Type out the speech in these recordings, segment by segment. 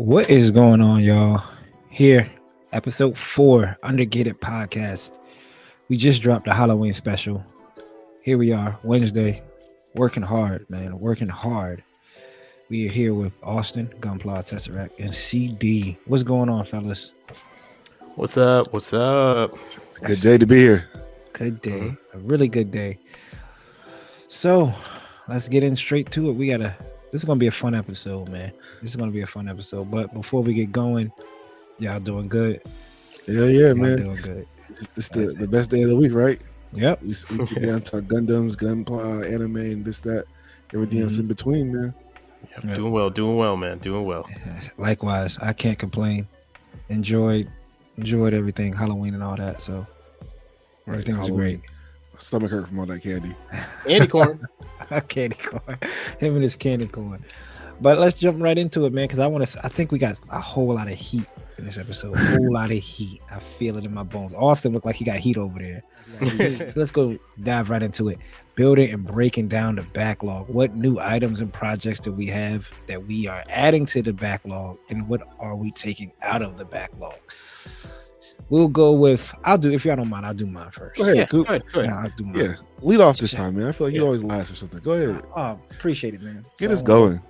What is going on, y'all? Here, episode 4, Undergated podcast. We just dropped a Halloween special. Here we are, Wednesday, working hard, man, working hard. We are here with Austen, Gunpla, Tesseract, and CD. What's going on, fellas? What's up? What's up? Good day to be here. Good day, a really good day. So, let's get in straight to it. This is gonna be a fun episode, man. This is gonna be a fun episode. But before we get going, y'all doing good? Yeah, Y'all man. doing good. It's the best day of the week, right? Yep. We sit down to Gundams, Gunpla, anime, and this, that, everything else in between, man. Yep. Doing well, man. Doing well. Likewise, I can't complain. Enjoyed everything, Halloween and all that. So everything was great. My stomach hurt from all that candy. Candy corn. Candy corn. Him and his candy corn. But let's jump right into it, man, because I think we got a whole lot of heat in this episode. A whole lot of heat. I feel it in my bones. Austin looked like he got heat over there. So let's go dive right into it. Building and breaking down the backlog. What new items and projects do we have that we are adding to the backlog, and what are we taking out of the backlog? We'll go with, if y'all don't mind, I'll do mine first. Go ahead, Yeah, Coop. go ahead. Yeah, I'll do mine. Yeah, lead off this time, man. I feel like you always last or something. Go ahead. Oh, appreciate it, man. Get us going.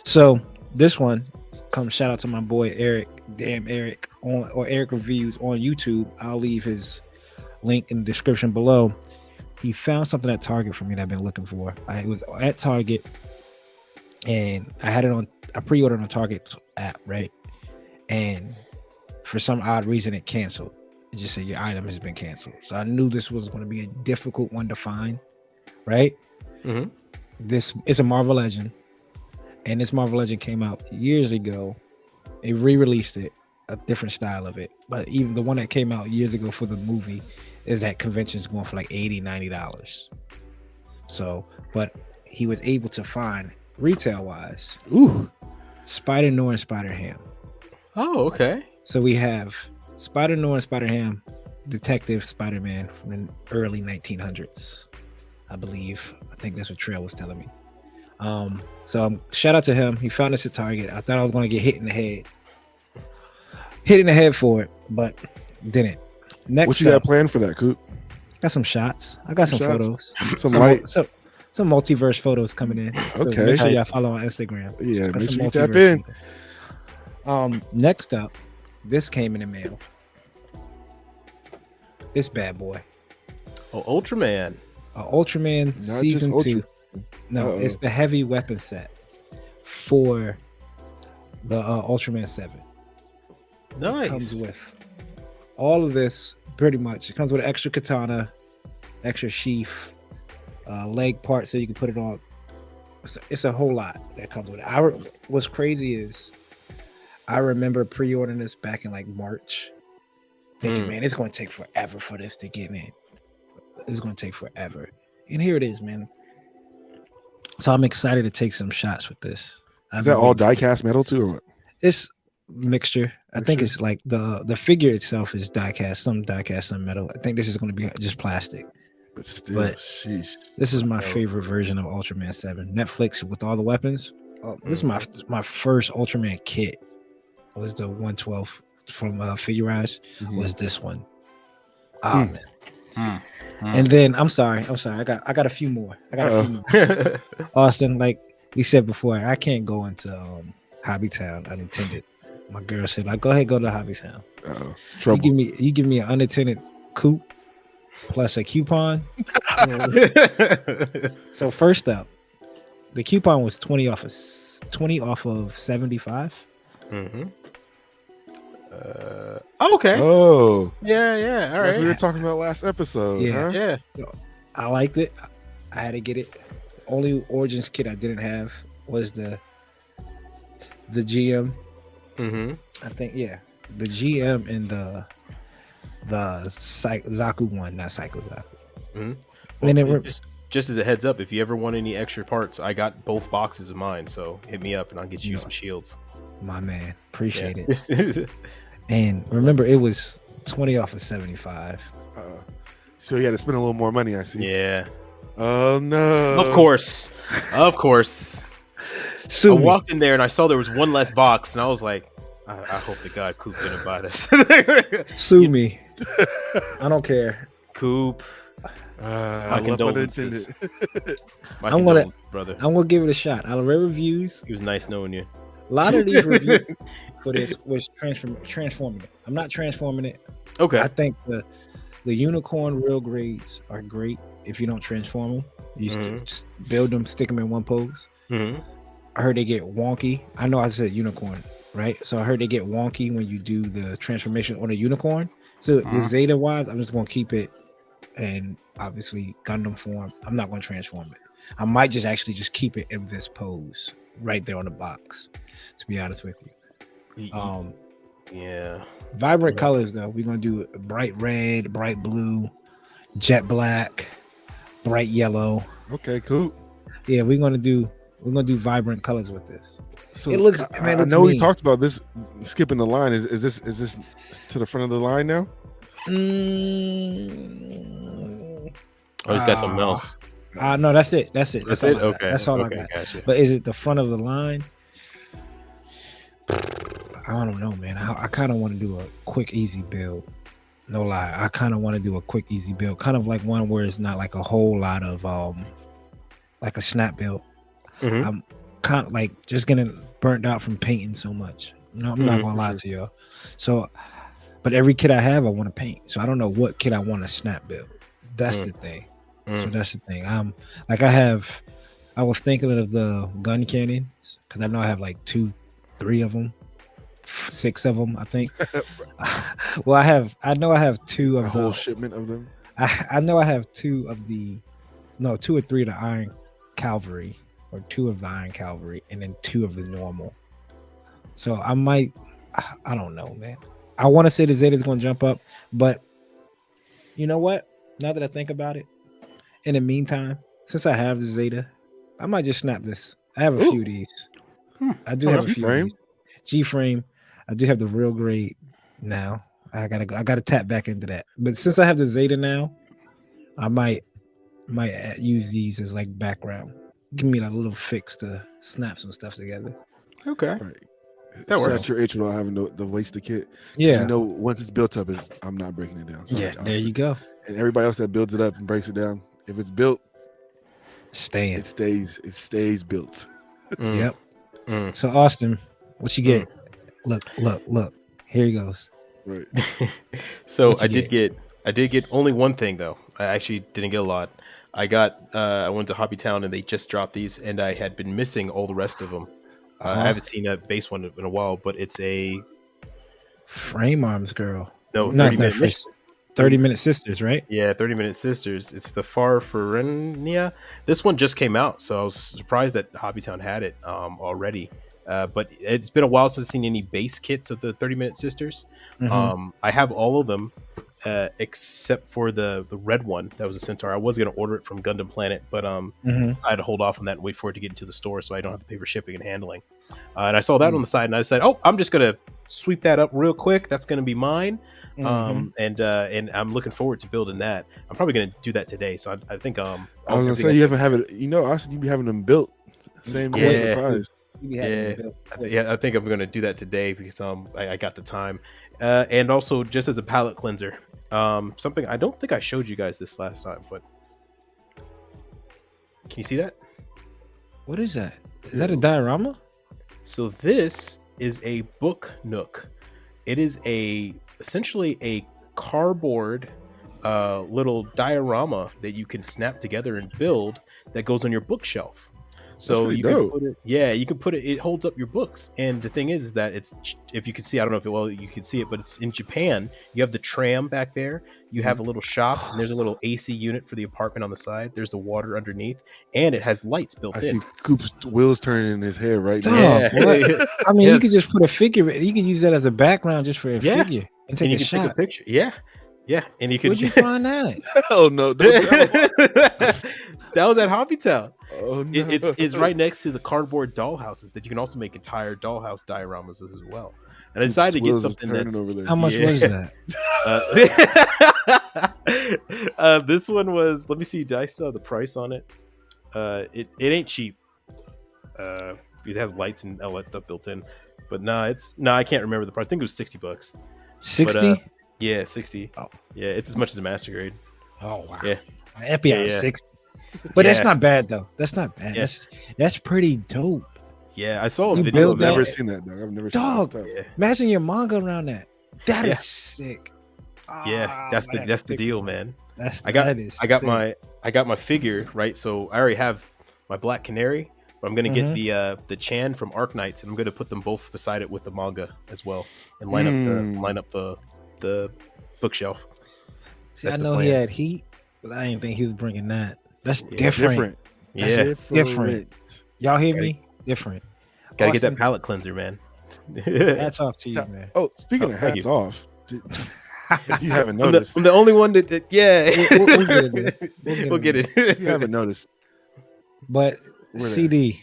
So this one comes, shout out to my boy Eric, Eric Eric Reviews on YouTube. I'll leave his link in the description below. He found something at Target for me that I've been looking for. It was at Target, and I pre-ordered on Target app, right? And for some odd reason, it canceled. It just said your item has been canceled. So I knew this was going to be a difficult one to find, right? Mm-hmm. This is a Marvel Legend, and this Marvel Legend came out years ago. They re-released it, a different style of it. But even the one that came out years ago for the movie is at conventions going for like $80-$90. So, but he was able to find retail-wise, Spider-Noir and Spider-Ham. Oh, okay. So we have Spider-Noir and Spider-Ham, Detective Spider-Man from the early 1900s, I believe. I think that's what Trail was telling me. So shout out to him. He found this at Target. I thought I was going to get hit in the head for it, but didn't. Next, What you got planned for that, Coop? got some shots. I got some Shots? photos. Some Multiverse photos coming in. So Okay. make sure y'all follow on Instagram. Yeah, Got make some sure you tap multiverse in. photos. Next up, this came in the mail. This bad boy. Oh, Ultraman. Ultraman Not season just 2. No, Uh-oh. it's the heavy weapon set for the Ultraman 7. Nice. It comes with all of this, pretty much. It comes with an extra katana, extra sheath, leg part so you can put it on. It's a whole lot that comes with it. What's crazy is I remember pre-ordering this back in like March, thinking, man, it's going to take forever for this to get in. It's going to take forever. And here it is, man. So I'm excited to take some shots with this. Is that all die-cast metal too, or what? It's mixture. I think it's like the figure itself is die-cast, some die-cast, some metal. I think this is going to be just plastic. But still, sheesh. This is my favorite version of Ultraman 7. Netflix with all the weapons. This is my first Ultraman kit. Was the 112 from Figurize. Was this one? Oh man. And then I'm sorry. I got a few more. Austin, like we said before, I can't go into Hobbytown unintended. My girl said, like, go ahead, go to Hobbytown. Trouble. You give me an unattended Coop plus a coupon. So first up, the coupon was 20 off of 75. Mm-hmm. Okay. Oh. Yeah. All right. Like we were talking about last episode. Yeah. Huh? Yeah. I liked it. I had to get it. Only Origins kit I didn't have was the GM. Mm-hmm. I think the GM and the Zaku one, not Psycho Zaku. Mm-hmm. Well, and Well, just as a heads up, if you ever want any extra parts, I got both boxes of mine, so hit me up and I'll get you some shields. My man, appreciate it. And remember, it was 20 off of 75. So you had to spend a little more money, I see. Yeah. Oh no. Of course. Sue I me. walked in there and I saw there was one less box, and I was like, I hope to God Coop didn't buy this. Sue me. I don't care. Coop, I my love pun condolences. intended. My I'm gonna- condolences, brother. I'm gonna give it a shot. I read reviews. It was nice knowing you. A lot of these reviews for this was transforming it. I'm not transforming it. Okay. I think the unicorn real grades are great if you don't transform them. You just build them, stick them in one pose. Mm-hmm. I heard they get wonky. I know I said unicorn, right? So I heard they get wonky when you do the transformation on a unicorn. So the Zeta wise, I'm just gonna keep it, and obviously Gundam form. I'm not gonna transform it. I might just actually just keep it in this pose right there on the box. To be honest with you, Yeah. vibrant colors though. We're gonna do bright red, bright blue, jet black, bright yellow. Okay, cool. Yeah, we're gonna do vibrant colors with this. So It looks. I know we talked about this skipping the line. Is this to the front of the line now? Oh, he's got something else. No, that's it. That's it. That's all it. I got. Okay. That's all okay, I got. Gotcha. But is it the front of the line? I don't know, man. I kind of want to do a quick, easy build. No lie, I kind of want to do a quick, easy build, kind of like one where it's not like a whole lot of like a snap build. I'm kind of like just getting burnt out from painting so much. No, I'm not gonna lie to y'all. So, but every kit I have, I want to paint. So I don't know what kit I want to snap build. That's the thing. So that's the thing. Like I was thinking of the gun cannons because I know I have like 2-3 of them, 6 of them, I think. Well, I know I have 2 of a whole shipment of them. I know I have 2 or 3 of the Iron Cavalry, or 2 of the Iron Cavalry, and then 2 of the normal. So I don't know, man. I want to say the Zeta's going to jump up, but you know what? Now that I think about it, in the meantime, since I have the Zeta, I might just snap this. I have a few of these. I do have a few of these. G-frame. I do have the real grade now. I gotta tap back into that. But since I have the Zeta now, I might use these as like background. Give me a little fix to snap some stuff together. Okay. Right. That works. Scratch your itch without having to waste the kit. Yeah. You know, once it's built up, I'm not breaking it down. Sorry, yeah, Austin. there you go. And everybody else that builds it up and breaks it down, if it's built, Staying. it stays built. Yep. So Austin, what you get? Look. Here he goes. Right. So I did get only one thing though. I actually didn't get a lot. I went to Hobby Town and they just dropped these, and I had been missing all the rest of them. I haven't seen a base one in a while, but it's a frame arms girl. No, No, 30-minute mission. 30-minute sisters, right? Yeah, 30-minute sisters. It's the Farfarenia. This one just came out, so I was surprised that Hobbytown had it already. But it's been a while since I've seen any base kits of the 30-minute sisters. I have all of them except for the red one that was a Centaur. I was going to order it from Gundam Planet, but I had to hold off on that and wait for it to get into the store so I don't have to pay for shipping and handling. And I saw that on the side, and I said, "Oh, I'm just going to sweep that up real quick. That's going to be mine." And I'm looking forward to building that. I'm probably going to do that today. So I think I was going to say, you haven't have it. You know, Austin, you be having them built. Same surprise. I think I'm going to do that today because I got the time. And also just as a palette cleanser, something I don't think I showed you guys this last time, but can you see that? What is that? Is that a diorama? So this is a book nook. It is essentially a cardboard little diorama that you can snap together and build that goes on your bookshelf. So you can put it, you can put it. It holds up your books, and the thing is that it's, if you can see, I don't know if you can see it, but it's in Japan. You have the tram back there. You have a little shop, and there's a little AC unit for the apartment on the side. There's the water underneath, and it has lights built in. I see Coop's wheels turning in his hair right now. Yeah. I mean, you could just put a figure. You could use that as a background just for a figure and take you a can shot. take a picture. Yeah, and you could. Where'd you find that? Hell no! Don't tell him. That was at Hobby Town. Oh no! It's right next to the cardboard dollhouses that you can also make entire dollhouse dioramas as well. And I decided to get something that's over there. How much was that? This one was. Let me see. Did I still have the price on it? It ain't cheap. because it has lights and all that stuff built in. But I can't remember the price. I think it was $60. 60. But, yeah, 60. Oh. Yeah, it's as much as a master grade. Oh wow. Yeah. Epion 60. But that's Yeah. not bad though. That's not bad. Yeah. That's pretty dope. Yeah, I saw a You video build of I've that. never seen that, dog. I've never Dog. seen that stuff. Yeah, Imagine your manga around that. That is Yeah. sick. yeah, that's the deal, man. I got my figure, right? So I already have my Black Canary, but I'm gonna get the Chan from Arknights, and I'm gonna put them both beside it with the manga as well, and line up the bookshelf. See, That's I the know he plan. had heat, but I didn't think he was bringing that. That's Yeah. different. Yeah, Different. Y'all hear me? Different. gotta get that Austen, palate cleanser, man. hats off to you, man. Oh, speaking Oh, of thank hats you. off, if you haven't I'm noticed, the only one that yeah. We'll get it, man. We'll get it. if you haven't noticed, But We're there. CD,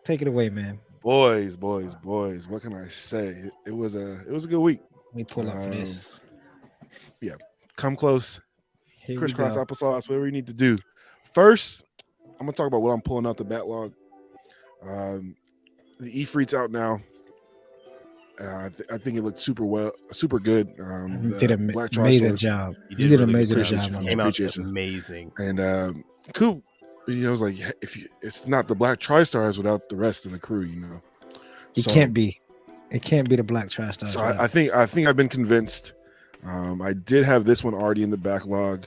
take it away, man. boys, what can I say? It was a good week. Let me pull up for this. Come close, Here we crisscross go. applesauce, whatever you need to do. First, I'm gonna talk about what I'm pulling out the backlog. The E-Freet's out now. I think it looked super good. You The did an Black amazing Tri-Stars. job. You You did did a an really good amazing job. job. Came out Appreciate you. amazing. And Coop, it was like it's not the Black Tri-Stars without the rest of the crew, It can't be. It can't be the Black Trash Stars. So I think I've been convinced. I did have this one already in the backlog,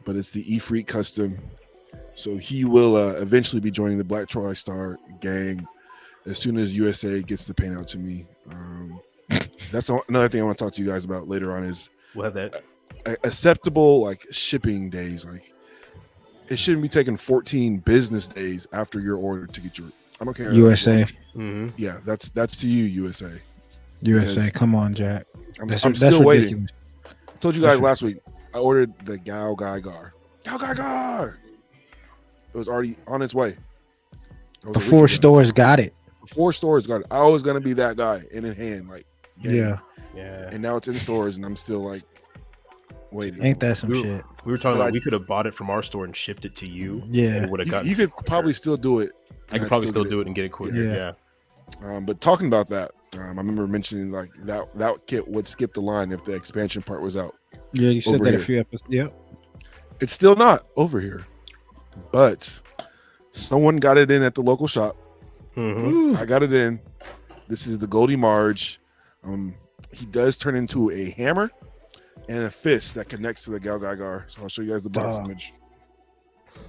but it's the E-Freak custom. So he will eventually be joining the Black Tri-Star gang as soon as USA gets the paint out to me. That's another thing I want to talk to you guys about later on is We'll have that. acceptable like shipping days. Like it shouldn't be taking 14 business days after your order to get your. I don't care. USA. Mm-hmm. Yeah, that's to you, USA. USA. Because Come on, Jack. I'm still waiting. I told you guys last week. I ordered the Gao Gai Gar. Gao Gai Gar. It was already on its way. Before stores got it. Before stores got it. I was gonna be that guy in hand, like Yeah. Yeah. And now it's in stores, and I'm still like waiting. Ain't that some shit? We were talking But about we could have bought it from our store and shipped it to you. Yeah. And it would have gotten. You could probably still do it. I could probably still do it and get it quicker. Yeah. Yeah. But talking about that, I remember mentioning like that kit would skip the line if the expansion part was out. Yeah, you said Over that here. a few episodes. Yep. It's still not over here, but someone got it in at the local shop. Mm-hmm. I got it in. This is the Goldie Marge. He does turn into a hammer and a fist that connects to the Gal Gaigar. So I'll show you guys the box Dog. image.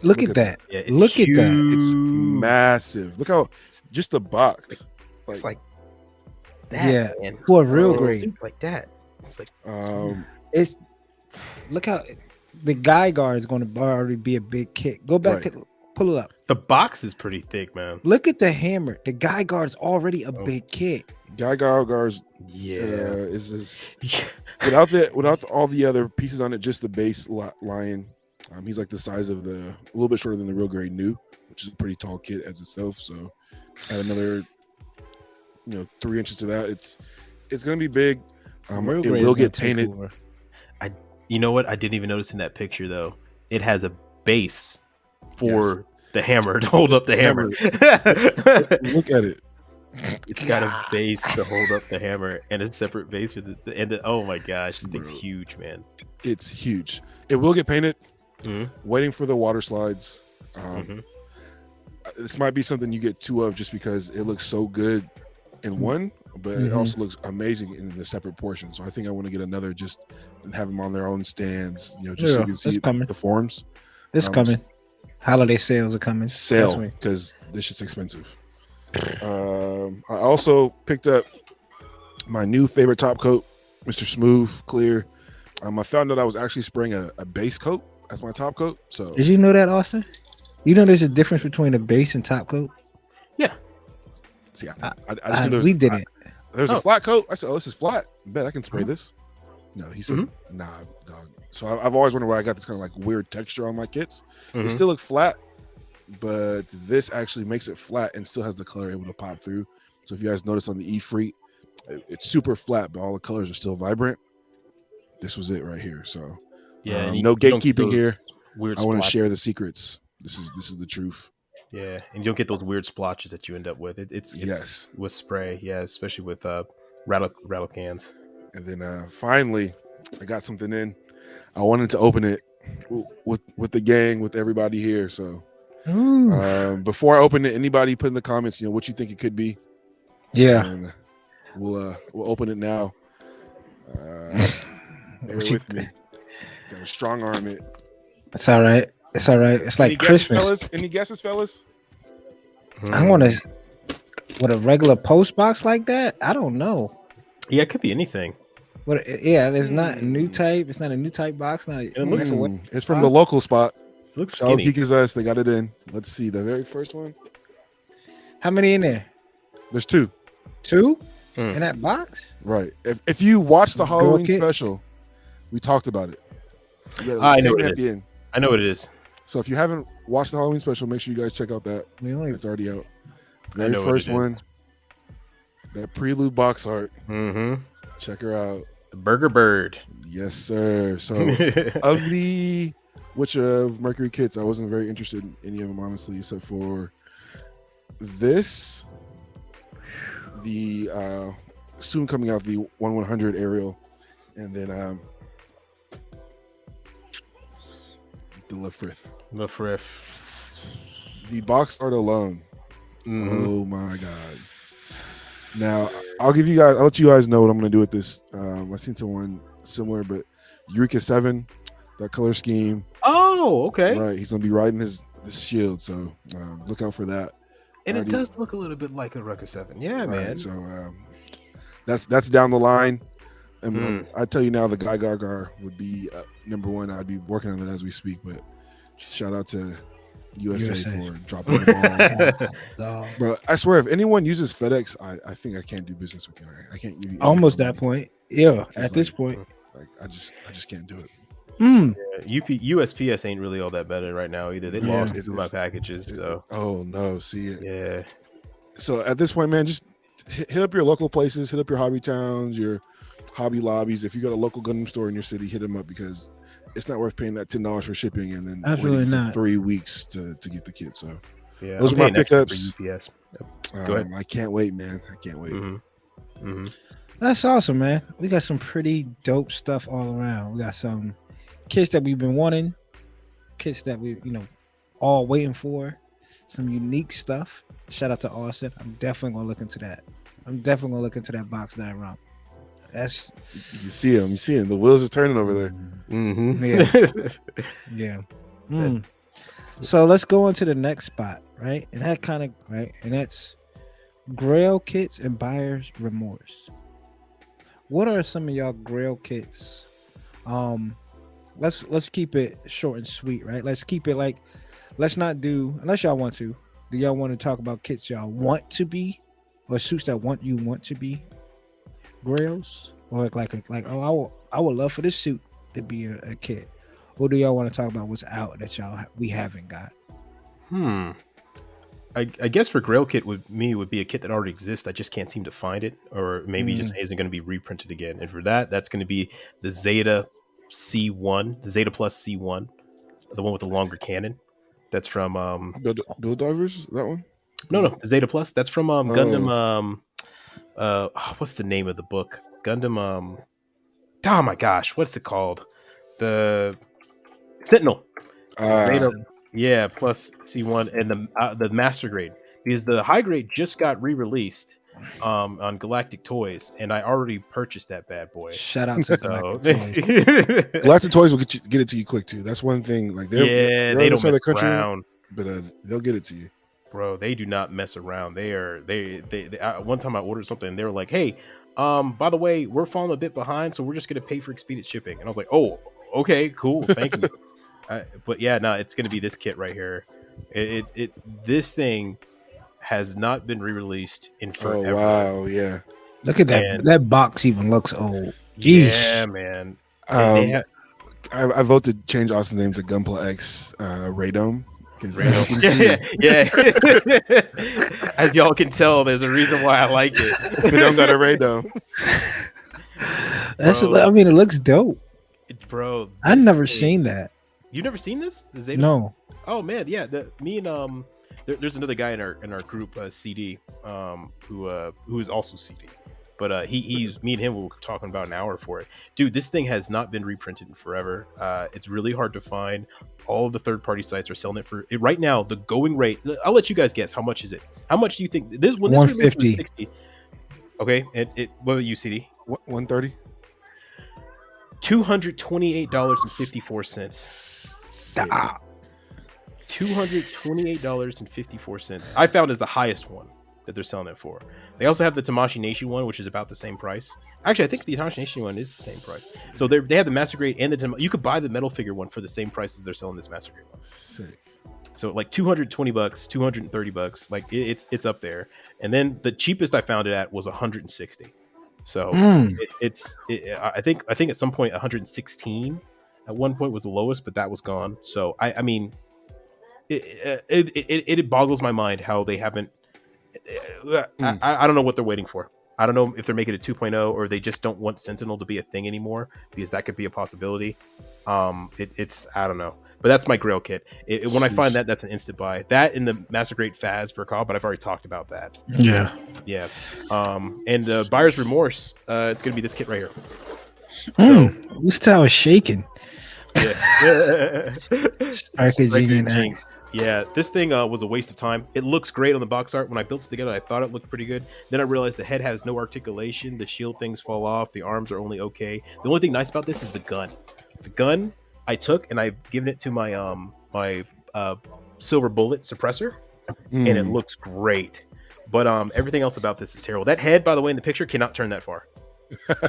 Look at that. Yeah, it's Look at that. It's massive. Look how just the box. It's like that. Yeah. Man. For a real Oh, grade. It's like that. It's like It's look how the guy guard is going to already be a big kick. Go back Right. to pull it up. the box is pretty thick, man. Look at the hammer. The guy guard is already a big kick. Gal Gaigar's Yeah. is without all the other pieces on it, just the base lion. He's like the size of a little bit shorter than the real grade new, which is a pretty tall kit as itself. So add another 3 inches to that. It's gonna be big. Real It grade will is gonna get take painted. over. You know what? I didn't even notice in that picture though. It has a base for the hammer to hold up the hammer. Look at it. It's got a base to hold up the hammer and a separate base for oh my gosh, this thing's Bro. huge, man. It's huge. It will get painted. Mhm. Waiting for the water slides. Mhm. This might be something you get two of just because it looks so good in one, but it Mhm. also looks amazing in the separate portion. So I think I want to get another just and have them on their own stands, just so Yeah, you can see it's coming. the forms. It's coming. Holiday sales are coming. Sale Trust me. because this shit's expensive. I also picked up my new favorite top coat, Mr. Smooth Clear. I found out I was actually spraying a base coat as my top coat. So Did you know that, Austin? You know there's a difference between a base and top coat? see, I just knew there was, we didn't. There's a flat coat. I said, "Oh, this is flat. I bet I can spray this." No, he said, Mm-hmm. "Nah, dog." So I've always wondered why I got this kind of like weird texture on my kits. They Mhm. still look flat, but this actually makes it flat and still has the color able to pop through. So if you guys notice on the E-Freet, it's super flat, but all the colors are still vibrant. This was it right here. So Yeah, and no you don't get gatekeeping those here. Weird I want to splotches. share the secrets. This is the truth. Yeah, and you don't get those weird splotches that you end up with. It's Yes. with spray, yeah, especially with rattle cans. And then finally, I got something in. I wanted to open it with the gang, with everybody here. So Ooh. before I open it, anybody put in the comments, what you think it could be, Yeah. and we'll open it now. Bear with me. Gotta strong arm it. It's all right. It's all right. It's like Any guesses, Christmas. fellas? Any guesses, fellas? I want to with a regular post box like that. I don't know. Yeah, it could be anything. But yeah, it's not a new type. It's not a new type box. Not it looks- It's from the local spot. It looks Shout out skinny. Geekers Us. They got it in. Let's see the very first one. How many in there? There's 2. 2 Mm. in that box. Right. If you watch the Girl Halloween kit? special, we talked about it. We had a I know segment what it at the end. I know what it is. So if you haven't watched the Halloween special, make sure you guys check out that. We only It's already out. I Very know what first it one. is. That prelude box art. Mm-hmm. Check her out. The Burger Bird. Yes, sir. So of Mercury kits, I wasn't very interested in any of them, honestly, except for this, the soon coming out, the 1/100 aerial, and then the Lefrith. The Friff. The box art alone. Mhm. Oh my god. Now I'll let you guys know what I'm gonna do with this. I've seen someone similar, but Eureka 7, that color scheme. Oh, okay. Right, he's gonna be riding his shield, so look out for that. And it Already- does look a little bit like a Rucker 7. Yeah, Right, man. so that's down the line. And Mm. I tell you now, the Guy Gargar would be number one. I'd be working on it as we speak. But shout out to USA. For dropping the ball. Bro, I swear, if anyone uses FedEx, I think I can't do business with you. I can't give you Almost that point. Yeah, at this point. Like I just can't do it. USPS ain't really all that better right now either. They Yeah. lost my packages. So Oh no, see it. yeah. So at this point, man, just hit up your local places, hit up your hobby towns, your hobby lobbies. If you got a local Gundam store in your city, hit them up, because it's not worth paying that $10 for shipping and then Absolutely waiting not. 3 weeks to get the kit. So Yeah. Those I'm are my paying extra pickups. for UPS. Go ahead. I can't wait, man. I can't wait. Mm-hmm. Mm-hmm. That's awesome, man. We got some pretty dope stuff all around. We got some kits that we've been wanting, kits that we, all waiting for, some unique stuff. Shout out to Austen. I'm definitely gonna look into that. I'm definitely gonna look into that box diorama. That's You see him. The wheels are turning over there. Mm-hmm. yeah. So let's go into the next spot, right? And that kind of right, and that's Grail kits and buyer's remorse. What are some of y'all Grail kits? Let's keep it short and sweet, right? Let's keep it like, let's not do, unless y'all want to. Do y'all want to talk about kits y'all want to be, or suits that want to be Grails, or I would love for this suit to be a kit, or do y'all want to talk about what's out that we haven't got? I guess for Grail kit would be a kit that already exists. I just can't seem to find it, or maybe just isn't going to be reprinted again. And for that's going to be the Zeta C1, the Zeta Plus C1, the one with the longer cannon. That's from Build Divers, that one? No, the Zeta Plus. That's from Gundam. What's the name of the book? Gundam. Oh my gosh, what's it called? The Sentinel. Zeta, yeah, plus C1 and the master grade, because the high grade just got re-released on Galactic Toys, and I already purchased that bad boy. Shout out to Galactic Toys. Galactic Toys will get it to you quick too. That's one thing. Like they're they don't outside mess the country, around, but they'll get it to you. bro. They do not mess around. They one time I ordered something, and they were like, "Hey, by the way, we're falling a bit behind, so we're just gonna pay for expedient shipping." And I was like, "Oh, okay, cool, thank you." But yeah, no, it's gonna be this kit right here. This thing has not been re-released in forever. Oh wow, yeah. Look at that. And- that box even looks old. Jeez. Yeah, man. I vote to change Austin's name to Gunpla X Radome. Yeah. As y'all can tell, there's a reason why I like it. They don't got a Radome. I mean, it looks dope. Bro, I've never seen that. You've never seen this? The Zeta? No. Oh man, yeah. Me and there's another guy in our group, CD, who is also CD, but he's me and him were talking about an hour for it. Dude, this thing has not been reprinted in forever. It's really hard to find. All of the third-party sites are selling it for it right now. The going rate. I'll let you guys guess. How much is it? How much do you think this when this released was 150. 60? Okay, what about you, CD? 130. $228.54. Stop. $228.54. I found is the highest one that they're selling it for. They also have the Tamashii Nation one, which is about the same price. Actually, I think the Tamashii Nation one is the same price. So they have the Master Grade and you could buy the metal figure one for the same price as they're selling this Master Grade one. Sick. So like $220, $230, like it's up there. And then the cheapest I found it at was $160. So I think at some point 116 at one point was the lowest, but that was gone. So I mean, it boggles my mind how they haven't. I don't know what they're waiting for. I don't know if they're making it 2.0 or they just don't want Sentinel to be a thing anymore, because that could be a possibility. It's I don't know, but that's my Grail kit. When I find that, that's an instant buy. That in the Master Grade Faz for Cobb, but I've already talked about that. Yeah. And Buyer's Remorse. It's gonna be this kit right here. So, This tower is shaking. yeah. Striker Jinx. Yeah, this thing was a waste of time. It looks great on the box art. When I built it together, I thought it looked pretty good. Then I realized the head has no articulation. The shield things fall off. The arms are only okay. The only thing nice about this is the gun. The gun I took and I've given it to my silver bullet suppressor, and it looks great. But everything else about this is terrible. That head, by the way, in the picture cannot turn that far.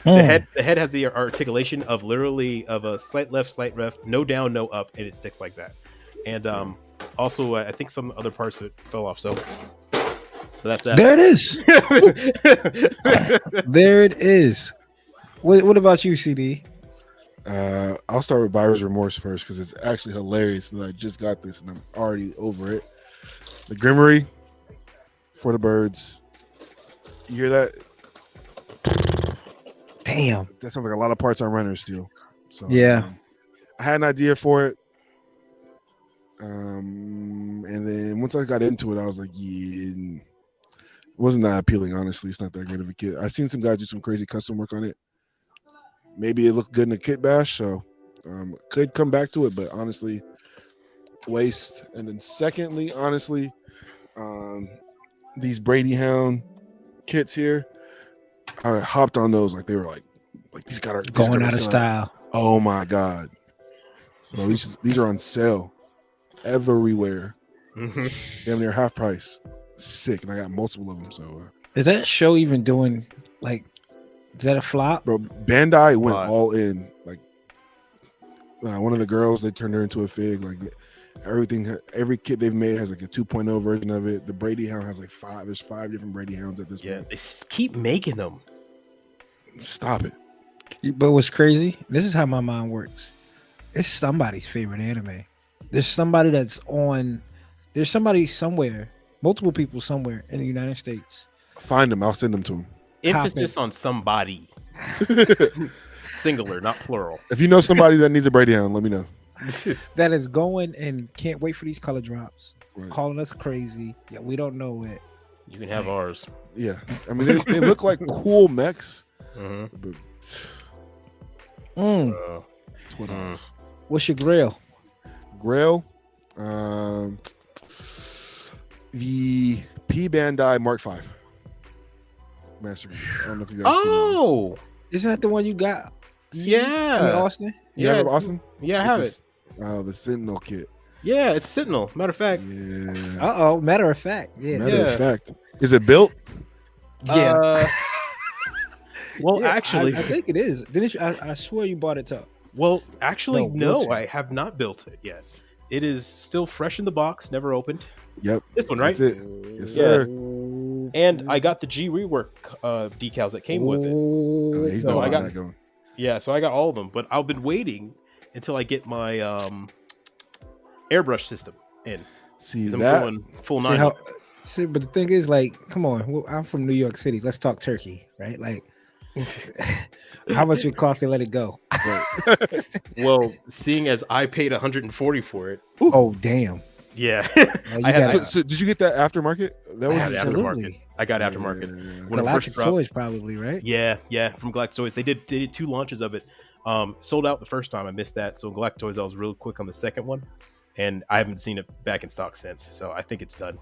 The head has the articulation of literally of a slight left, no down, no up, and it sticks like that. And also, I think some other parts that fell off. So that's that. There it is. There it is. What about you, CD? I'll start with Buyer's Remorse first because it's actually hilarious that I just got this and I'm already over it. The Grimory for the birds. You hear that? Damn. That sounds like a lot of parts on Runner Steel. So Yeah. I had an idea for it. And then once I got into it, I was like, yeah, it wasn't that appealing, honestly. It's not that great of a kit. I've seen some guys do some crazy custom work on it. Maybe it looked good in a kit bash, so could come back to it, but honestly, waste. And then secondly, honestly, these Brady Hound kits here, I hopped on those like they were like these got Going out of style. Oh my god, bro, these are on sale everywhere. Damn near half price. Sick, and I got multiple of them. So is that show even doing like? Is that a flop? Bro, Bandai went all in. Like one of the girls, they turned her into a fig. Like every kit they've made has like a 2.0 version of it. The Brady Hound has like 5. There's 5 different Brady Hounds at this point. They keep making them. Stop it. But what's crazy? This is how my mind works. It's somebody's favorite anime. There's somebody that's on. There's somebody somewhere. Multiple people somewhere in the United States. Find them. I'll send them to them. Emphasis on somebody. Singular, not plural. If you know somebody that needs a Brady Hound, let me know. That is going and can't wait for these color drops. Right. Calling us crazy. Yeah, we don't know it. You can have ours. Yeah. I mean, they look like cool mechs. But what else? What's your grail? Grail? The P Bandai Mark V. Master. I don't know if you guys seen that. Isn't that the one you got? Yeah. In Austen? You have it, Austen? Yeah, I have it. Oh, the Sentinel kit. Yeah, it's Sentinel. Matter of fact. Yeah. Matter of fact. Yeah. Matter of fact. Is it built? Yeah. Well, yeah, actually, I think it is. Didn't you? I swear you bought it up. Well, actually, no, built it. I have not built it yet. It is still fresh in the box, never opened. Yep. This one, right? That's it. Yes, sir. And I got the G rework decals that came with it. He's So not I got that going. Yeah, so I got all of them, but I've been waiting until I get my airbrush system in. See I'm that? going full 9. See, but the thing is, like, come on. Well, I'm from New York City. Let's talk turkey, right? Like, how much it cost to let it go? Well, seeing as I paid $140 for it. Oh, damn. Yeah, Oh, I you had got So, it. I, so did you get that aftermarket? That I was had the aftermarket. Absolutely. I got aftermarket yeah. when it first Galactic dropped. Toys, probably, right? Yeah, from Galactic Toys. They did two launches of it. Sold out the first time. I missed that. So Galactic Toys, I was real quick on the second one, and I haven't seen it back in stock since. So I think it's done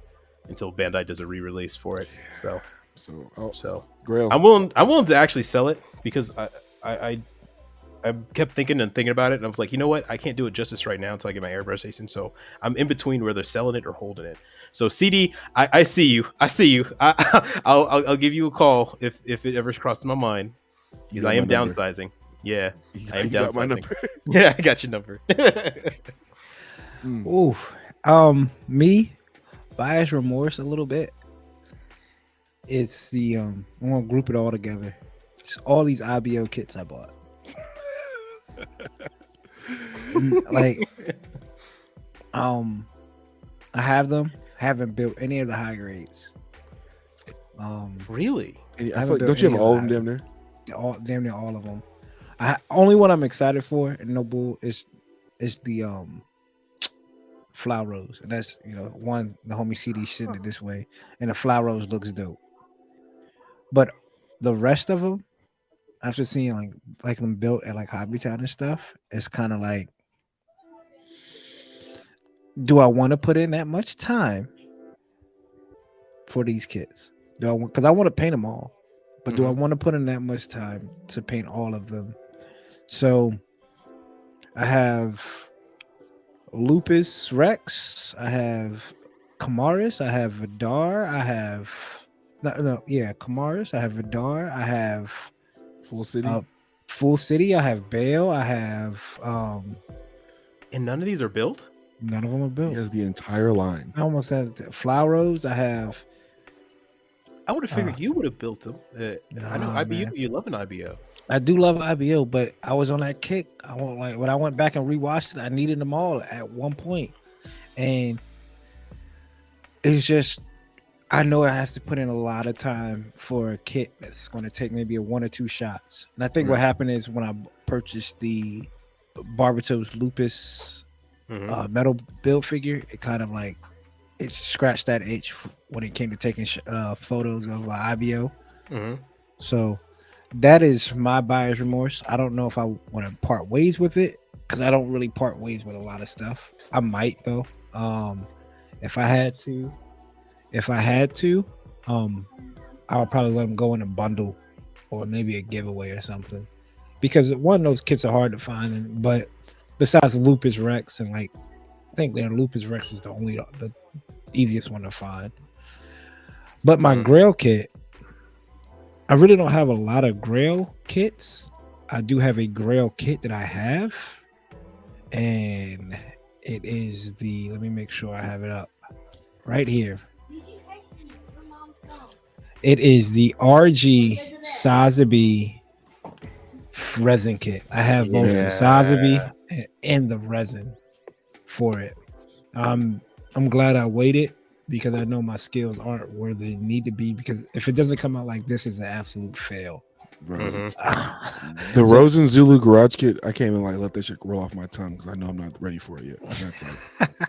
until Bandai does a re-release for it. So, oh, So Grail. I'm willing to actually sell it because I I kept thinking and thinking about it, and I was like, you know what? I can't do it justice right now until I get my airbrush station. So I'm in between where they're selling it or holding it. So CD, I see you. I see you. I'll give you a call if it ever crosses my mind You because got I my am number. downsizing. Yeah, I am You got my downsizing. number. Yeah, I got your number. Mm. Ooh. Me, bias remorse a little bit. It's the I'm gonna group it all together. Just all these IBO kits I bought. Like um I have them. Haven't built any of the high grades. Really? And I I feel haven't like, built don't you any have of the all of them high damn near? all damn near all of them. Only one I'm excited for, and no bull, is the Flower Rose, and that's one the homie CD sitting it this way, and the Flower Rose looks dope. But the rest of them, after seeing like them built at like Hobby Town and stuff, it's kind of like, do I want to put in that much time for these kids? Do I want, because I want to paint them all, but do I Mhm. want to put in that much time to paint all of them? So I have Lupus Rex, I have Kamaris, I have Vidar, I have yeah, Kamaris, I have Vidar, I have Full City? uh Full City, I have Bale, I have And none of these are built. none of them are He built. has the entire line. I almost have Flower Rose, I have I would have uh figured you would have built them. I know nah IBO. man. You love an IBO. I do love IBO, but I was on that kick. I won't like when I went back and rewatched it, I needed them all at one point. And it's just I know I have to put in a lot of time for a kit that's going to take maybe a one or two shots. And I think what Right. happened is when I purchased the Barbatos Lupus Hmm. metal build figure, it kind of like it scratched that itch when it came to taking photos of IBO. Hmm. So that is my buyer's remorse. I don't know if I want to part ways with it because I don't really part ways with a lot of stuff. I might though. If I had to, if I had to, um, I would probably let them go in a bundle or maybe a giveaway or something. Because one, those kits are hard to find, but besides Lupus Rex and like I think their Lupus Rex is the easiest one to find. But my Hmm. Grail kit, I really don't have a lot of Grail kits. I do have a Grail kit that I have, and it is the. Let me make sure I have it up right here. It is the RG Sazabi resin kit. I have both the Man, Yeah. Sazabi and the resin for it. I'm glad I waited because I know my skills aren't where they need to be. Because if it doesn't come out like this, it's an absolute fail. bro. Hmm. The So Rosen Zulu Garage Kit, I can't even like let that shit roll off my tongue because I know I'm not ready for it yet. That's like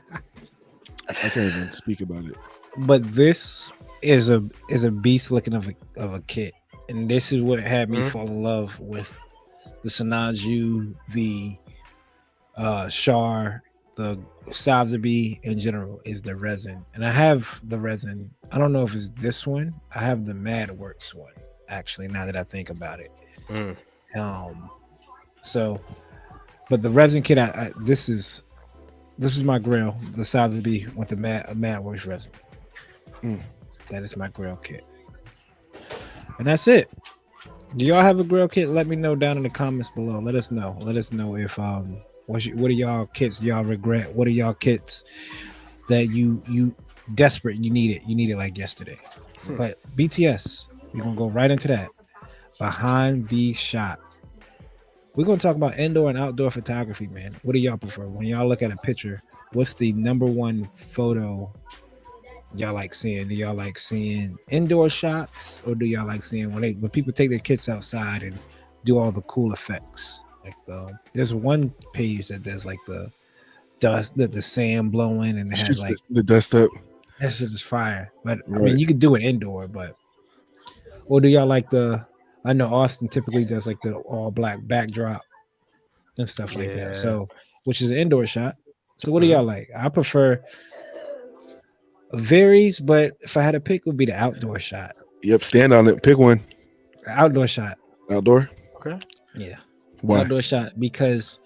I can't even speak about it. but this is a beast looking of a kit, and this is what had me Hmm. fall in love with the Sanaju, the Char, the Sazabi in general is the resin, and I have the resin. I don't know if it's this one. I have the MadWorks one actually. Now that I think about it, Mm. um, so but the resin kit, this is my grill, the Sazabi with the MadWorks resin. Mm. That is my grill kit, and that's it. Do y'all have a grill kit? Let me know down in the comments below. Let us know. Let us know if what are y'all kits y'all regret? What are y'all kits that you desperate you need it? You need it like yesterday. Hmm. But BTS, we're gonna go right into that. Behind the shot. We're gonna talk about indoor and outdoor photography, man. What do y'all prefer? When y'all look at a picture, what's the number one photo y'all like seeing? Do y'all like seeing indoor shots, or do y'all like seeing when people take their kits outside and do all the cool effects? Like there's one page that does like the dust, the sand blowing, and it has Shoots like the dust up. that shit is fire. But I Right. mean, you could do it indoor. But or do y'all like the? I know Austin typically does like the all black backdrop and stuff like that. Yeah. So, which is an indoor shot. So, what do Mhm. y'all like? I prefer varies, but if I had to pick, it would be the outdoor shot. Yep. Stand on it. Pick one. Outdoor shot. Outdoor. Okay. Yeah. Why? Outdoor shot because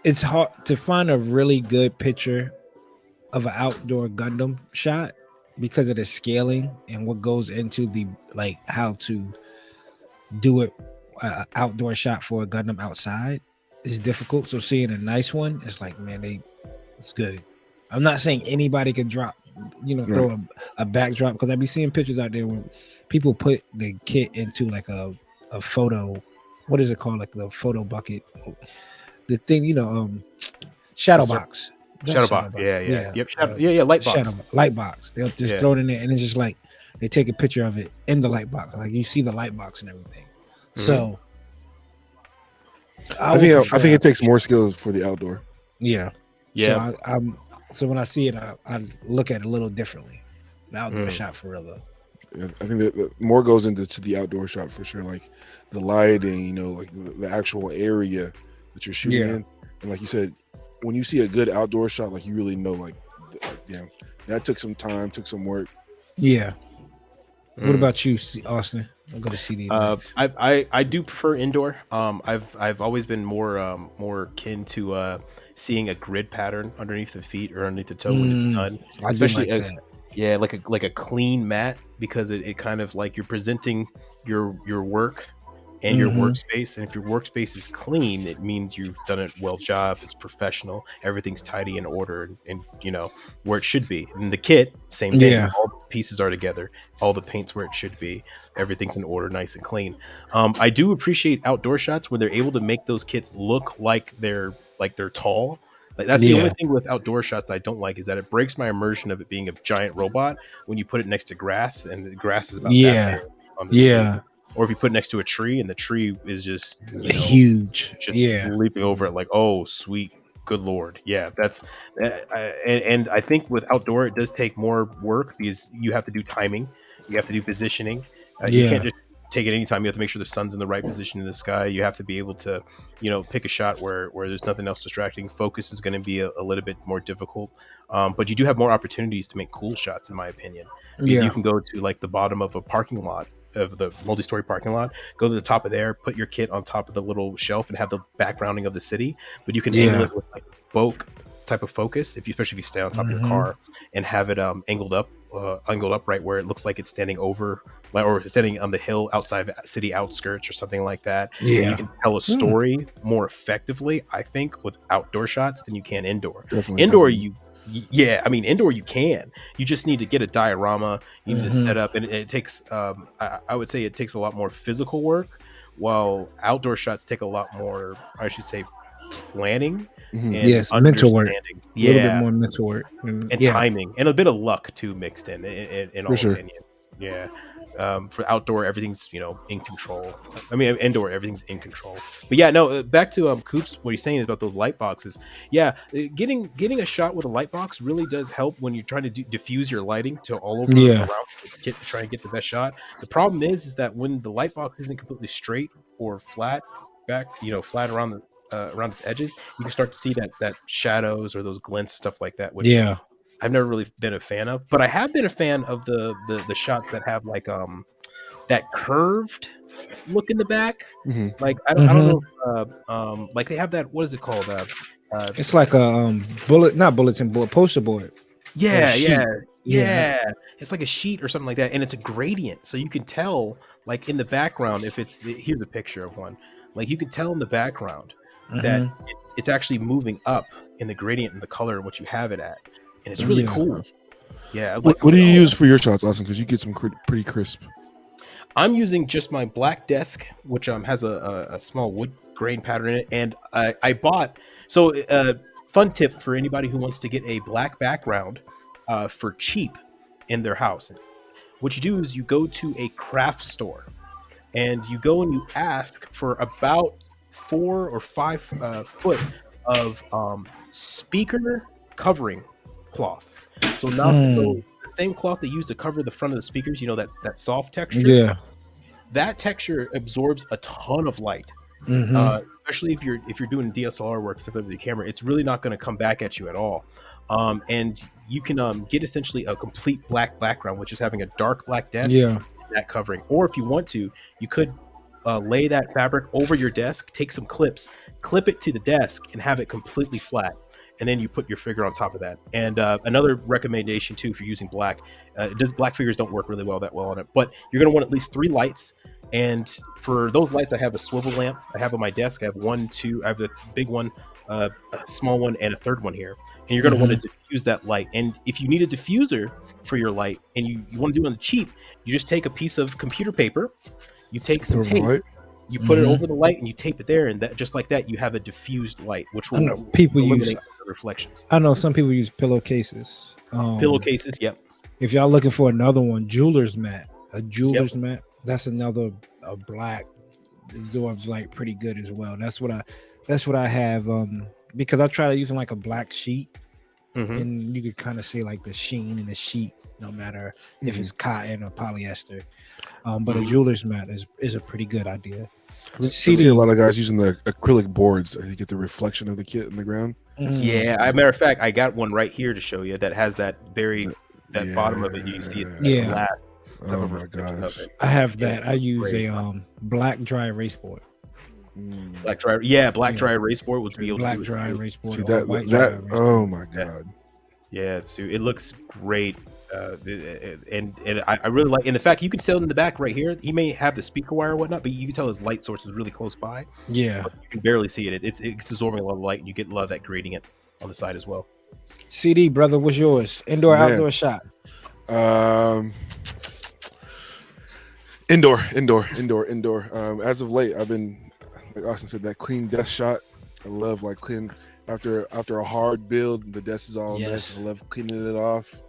it's hard to find a really good picture of an outdoor Gundam shot because of the scaling and what goes into the like how to do it outdoor shot for a Gundam outside is difficult. So seeing a nice one, it's like man, it's good. I'm not saying anybody can drop, Right. throw a backdrop because I be seeing pictures out there where people put the kit into like a photo. What is it called? Like the photo bucket, the thing, shadow Yes, sir. box. That's Shadow shadow box. box. Yeah, yeah. Yeah, Yep. Shadow. Yeah, yeah. Light shadow box. light box. They'll just Yeah. throw it in there, and it's just like they take a picture of it in the light box. Like you see the light box and everything. Mhm. So I would I prefer think it outdoor takes more shot. skills for the outdoor. Yeah. So Yeah. I'm so when I see it, I look at it a little differently. The outdoor Mm. shot for real though. Yeah, I think that more goes into the outdoor shot for sure, like the lighting, like the actual area that you're shooting Yeah. in, and like you said, when you see a good outdoor shot, like you really know, like damn, that took some time, took some work. Yeah. What Mm. about you, Austin? I'll go to CD next. I do prefer indoor. I've always been more kin to seeing a grid pattern underneath the feet or underneath the toe when it's done, I do especially like that. yeah, like a clean mat because it kind of like you're presenting your work and your Mm-hmm. workspace, and if your workspace is clean, it means you've done a well job. It's professional. Everything's tidy and ordered, and where it should be. And the kit, same thing. Yeah. All the pieces are together. All the paint's where it should be. Everything's in order, nice and clean. I do appreciate outdoor shots where they're able to make those kits look like they're tall. Like that's the only Yeah. thing with outdoor shots that I don't like is that it breaks my immersion of it being a giant robot when you put it next to grass and the grass is about that Yeah. big on the scene, Yeah. or if you put it next to a tree and the tree is just Huge. just Yeah. leaping over it like, oh sweet good lord, yeah, that's and I think with outdoor it does take more work because you have to do timing, you have to do positioning, you can't Yeah. just take it anytime. You have to make sure the sun's in the right position in the sky. You have to be able to pick a shot where there's nothing else distracting. Focus is going to be a little bit more difficult, but you do have more opportunities to make cool shots in my opinion, because you Yeah. can go to like the bottom of a parking lot, of the multi-story parking lot, go to the top of there, put your kit on top of the little shelf and have the backgrounding of the city, but you can angle Yeah. it with like Vogue type of focus, especially if you stay on top of your Mm-hmm. car, and have it angled up right where it looks like it's standing over, like, or standing on the hill outside of city outskirts or something like that, and you Yeah. can tell a story more effectively, I think, with outdoor shots than you can indoor. Definitely, Indoor definitely. yeah, I mean indoor you can, you just need to get a diorama, you need to Mm-hmm. set up, and it takes I would say it takes a lot more physical work, while outdoor shots take a lot more, I should say, planning Mhm. and Yes. Mental work. understanding, A little bit yeah, more mental work. And and yeah. timing and a bit of luck too mixed in For all sure. opinion, yeah. For outdoor everything's in control. I mean indoor everything's in control, but yeah, no, back to Coops, what he's saying is about those light boxes. Yeah, getting a shot with a light box really does help when you're trying to diffuse your lighting to all over Yeah. around the kit to try and get the best shot. The problem is that when the light box isn't completely straight or flat back, flat around its edges, you can start to see that shadows or those glints, stuff like that, which Yeah. I've never really been a fan of. But I have been a fan of the shots that have like that curved look in the back. Hmm. Like I don't Mm-hmm. know if, like they have that, what is it called, uh It's like a bullet, not bulletin board, poster board or a yeah, yeah, sheet. Yeah. yeah, it's like a sheet or something like that, and it's a gradient, so you can tell like in the background if here's a picture of one, like you can tell in the background that Mm-hmm. it's actually moving up in the gradient and the color of what you have it at, and it's That's really Yeah. good cool. stuff. Yeah, I'm What, like, what do you oh, use for your shots, Austin? Because you get some pretty crisp. I'm using just my black desk, which has a small wood grain pattern in it, and I bought. So, fun tip for anybody who wants to get a black background for cheap in their house. What you do is you go to a craft store and you go and you ask for about 4 or 5 foot of speaker covering cloth. So not so the same cloth they use to cover the front of the speakers, you know, that soft texture. Yeah. That texture absorbs a ton of light. Especially if you're doing DSLR work with the camera, it's really not going to come back at you at all. And you can get essentially a complete black background, which is having a dark black desk, Yeah. and that covering. Or if you want to, you could lay that fabric over your desk, take some clips, clip it to the desk, and have it completely flat. And then you put your figure on top of that. And another recommendation too, if you're using black, black figures don't work really that well on it, but you're going to want at least 3 lights. And for those lights, I have a swivel lamp. I have on my desk. I have 1, 2. I have the big one, a small one, and a third one here. And you're going to want to diffuse that light. And if you need a diffuser for your light, and you want to do it on the cheap, you just take a piece of computer paper, you take some tape, you put it over the light, and you tape it there, and that just like that, you have a diffused light, which will eliminate the reflections. I know some people use pillowcases. Pillowcases, yep. If y'all looking for another one, jeweler's mat, mat. That's another a black absorbs light pretty good as well. That's what I have. Because I try to use like a black sheet, and you can kind of see like the sheen in the sheet, no matter if it's cotton or polyester. But a jeweler's mat is a pretty good idea. I see a lot of guys using the acrylic boards to get the reflection of the kit in the ground. Yeah, as a matter of fact, I got one right here to show you that has that bottom of it. You can see it. Glass. Oh my gosh! I have that. I use a black dry erase board. Black dry erase board would be able black to dry erase board. See that? Oh my god! Yeah, so it looks great. And I really like, and the fact you can sell it in the back right here. He may have the speaker wire or whatnot, but you can tell his light source is really close by. Yeah, you can barely see it. It's absorbing a lot of light, and you get a lot of that gradient on the side as well. CD, brother, what's yours? Indoor, outdoor shot? Indoor. As of late, I've been, like Austen said, that clean desk shot. I love like clean after a hard build, the desk is all messed. I love cleaning it off,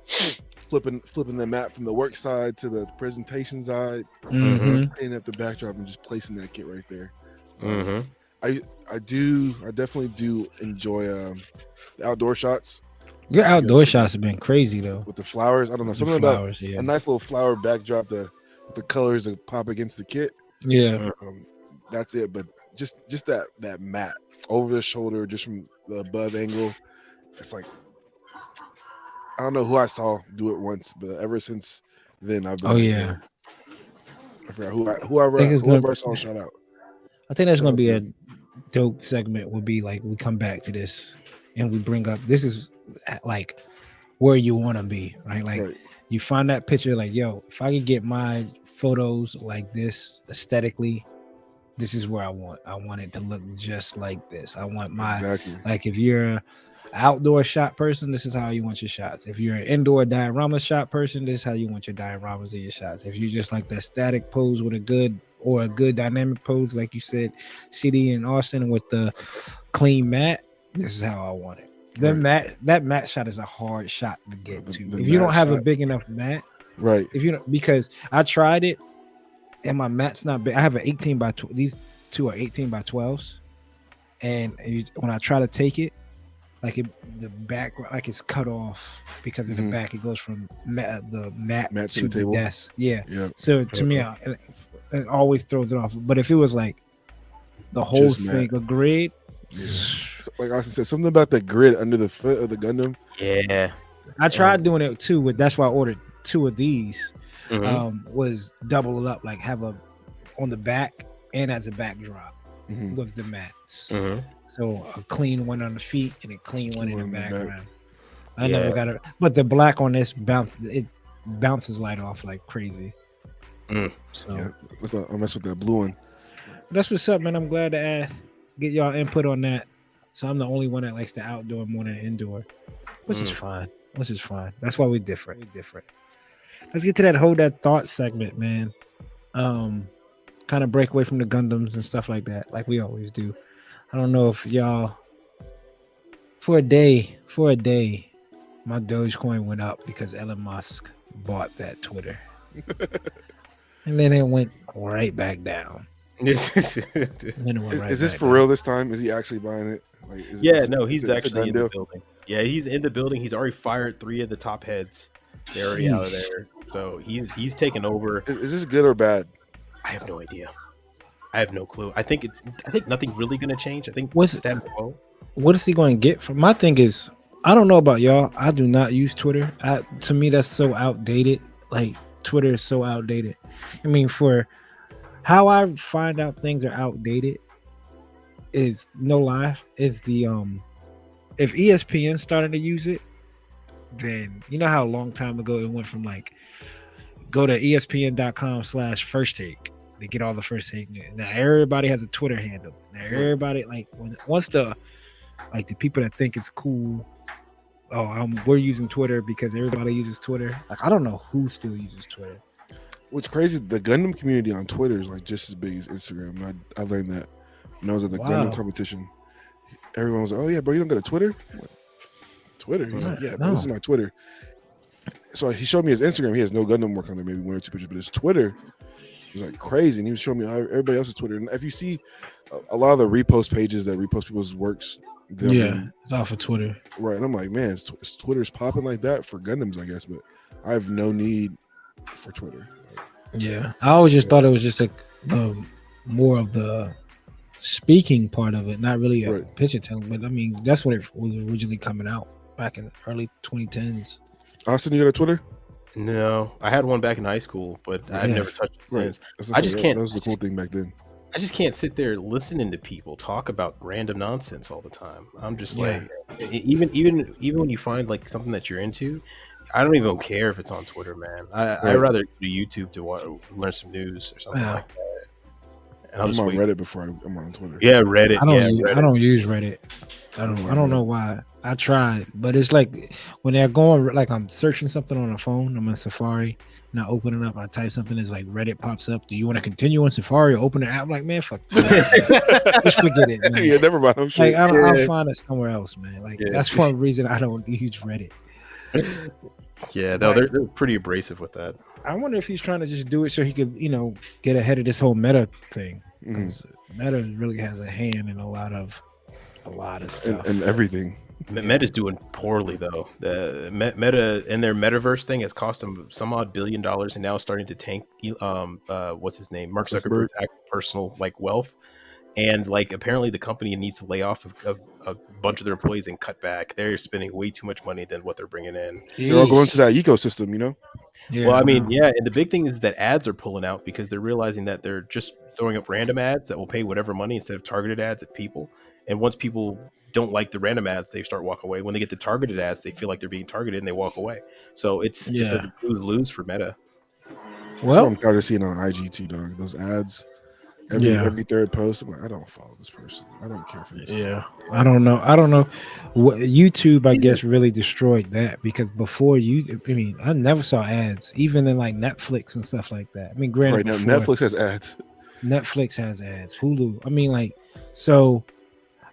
flipping the mat from the work side to the presentation side, cleaning up the backdrop and just placing that kit right there. I definitely do enjoy the outdoor shots. Your outdoor shots have been crazy though. With the flowers, I don't know, something about a nice little flower backdrop, the colors that pop against the kit. Yeah, that's it. But just that mat over the shoulder, just from the above angle, it's like, I don't know who I saw do it once, but ever since then I've been. I forgot whoever I saw shout out. I think that's gonna be a dope segment. Will be like we come back to this and we bring up, this is like where you want to be, right? Like you find that picture, like, yo, if I could get my photos like this aesthetically, this is where I want it to look just like this. I want my like, if you're an outdoor shot person, this is how you want your shots. If you're an indoor diorama shot person, this is how you want your dioramas and your shots. If you just like the static pose with a good dynamic pose, like you said, CD and Austen, with the clean mat, this is how I want it. That mat shot is a hard shot to get to. If you don't have a big enough mat, right? If you don't, because I tried it and my mat's not big. I have an 18 by 12. These two are 18 by 12s, and when I try to take it, like the back, like it's cut off because of the back. It goes from the mat to the table. Desk. Yeah. So to me, it always throws it off. But if it was like the whole thing, a grid. So, like Austin said, something about the grid under the foot of the Gundam. Yeah. I tried doing it too, but that's why I ordered 2 of these. Was double it up, like have a on the back and as a backdrop with the mats. So a clean one on the feet and a clean one in the background. I never got it, but the black on this bounces light off like crazy. So let's not mess with that blue one. That's what's up, man. I'm glad to get y'all input on that. So I'm the only one that likes the outdoor more than indoor, which is fine. That's why we're different. Let's get to that thought segment, man. Kind of break away from the Gundams and stuff like that, like we always do. I don't know if y'all, for a day, my Dogecoin went up because Elon Musk bought that Twitter. And then it went right back down. Then it went right Is this back for down. real this time? Is he actually buying it? Like, Yeah, no, is he's it, it's a actually done in the deal? building. Yeah, he's in the building. He's already fired 3 of the top heads. They're already out of Sheesh. there. So he's taken over. Is this good or bad? I have no idea. I have no clue. I think nothing really going to change. I think What's status quo. what is he going to get from? My thing is, I don't know about y'all. I do not use Twitter. To me, that's so outdated. Like Twitter is so outdated. I mean, for how I find out things are outdated is no lie. Is the if ESPN started to use it, then you know how a long time ago it went from like go to espn.com/first take to get all the first take news. Now everybody has a Twitter handle. Now everybody like once the like the people that think it's cool. Oh, we're using Twitter because everybody uses Twitter. Like I don't know who still uses Twitter. What's crazy, the Gundam community on Twitter is like just as big as Instagram. I learned that when I was at the Wow. Gundam competition. Everyone was like, "Oh yeah, bro, you don't go to Twitter?" I'm like, Twitter? He's like, "Yeah, bro, this is my Twitter." So he showed me his Instagram. He has no Gundam work on there, maybe 1 or 2 pictures, but his Twitter was like crazy. And he was showing me everybody else's Twitter. And if you see a lot of the repost pages that repost people's works, It's off of Twitter. Right. And I'm like, man, Twitter's popping like that for Gundams, I guess, but I have no need for Twitter. Yeah, I always just thought it was just a more of the speaking part of it, not really a picture telling. But I mean, that's what it was originally coming out back in early 2010s. Austen, you got a Twitter? No, I had one back in high school, but I've never touched it since. I just can't. That was the cool thing back then. I just can't sit there listening to people talk about random nonsense all the time. I'm just like, even when you find like something that you're into, I don't even care if it's on Twitter, man. I'd rather go to YouTube to learn some news or something like that. And I'm on Reddit before I'm on Twitter. Yeah, Reddit. I don't use Reddit. I don't know why. I tried, but it's like when they're going like I'm searching something on a phone. I'm on Safari. And I open it up, I type something, it's like Reddit pops up. Do you want to continue on Safari or open the app? I'm like, man, fuck. Just forget it, man. Yeah, never mind. I'm sure. Like, I'll find it somewhere else, man. Like, that's one reason I don't use Reddit. Yeah, no, they're pretty abrasive with that. I wonder if he's trying to just do it so he could, get ahead of this whole meta thing. Because Meta really has a hand in a lot of stuff. And everything. Meta's doing poorly though. The Meta and their metaverse thing has cost them some odd $1 billion, and now it's starting to tank. What's his name? Mark Zuckerberg's personal wealth, and apparently the company needs to lay off a bunch of their employees and cut back. They're spending way too much money than what they're bringing in. They're all going to that ecosystem, Yeah, well, I mean, and the big thing is that ads are pulling out because they're realizing that they're just throwing up random ads that will pay whatever money instead of targeted ads at people. And once people don't like the random ads, they start walk away. When they get the targeted ads, they feel like they're being targeted and they walk away. So it's a lose for Meta. Well, I'm tired of seeing on IG too, dog. Those ads. Every third post, I'm like, I don't follow this person. I don't care for this. Yeah, I don't know. YouTube, I guess, really destroyed that because before I never saw ads, even in Netflix and stuff like that. I mean, granted, right now Netflix has ads. Netflix has ads. Hulu. I mean, so.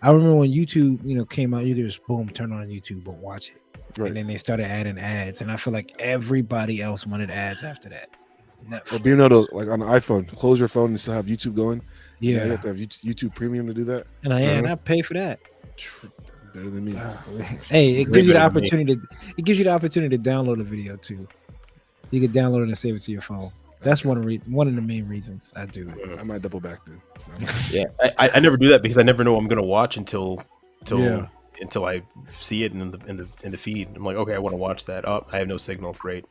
I remember when YouTube, came out, you could just boom, turn on YouTube, but watch it. Right. And then they started adding ads, and I feel like everybody else wanted ads after that. Or being able to, on the iPhone, close your phone and still have YouTube going. Yeah, you have to have YouTube Premium to do that. And I pay for that. Better than me. Hey, it gives you the opportunity. It gives you the opportunity to download a video too. You can download it and save it to your phone. That's one of the main reasons I do it. I might double back then. Yeah, I never do that because I never know what I'm gonna watch until I see it in the feed. I'm like, okay, I want to watch that. Oh, I have no signal. Great.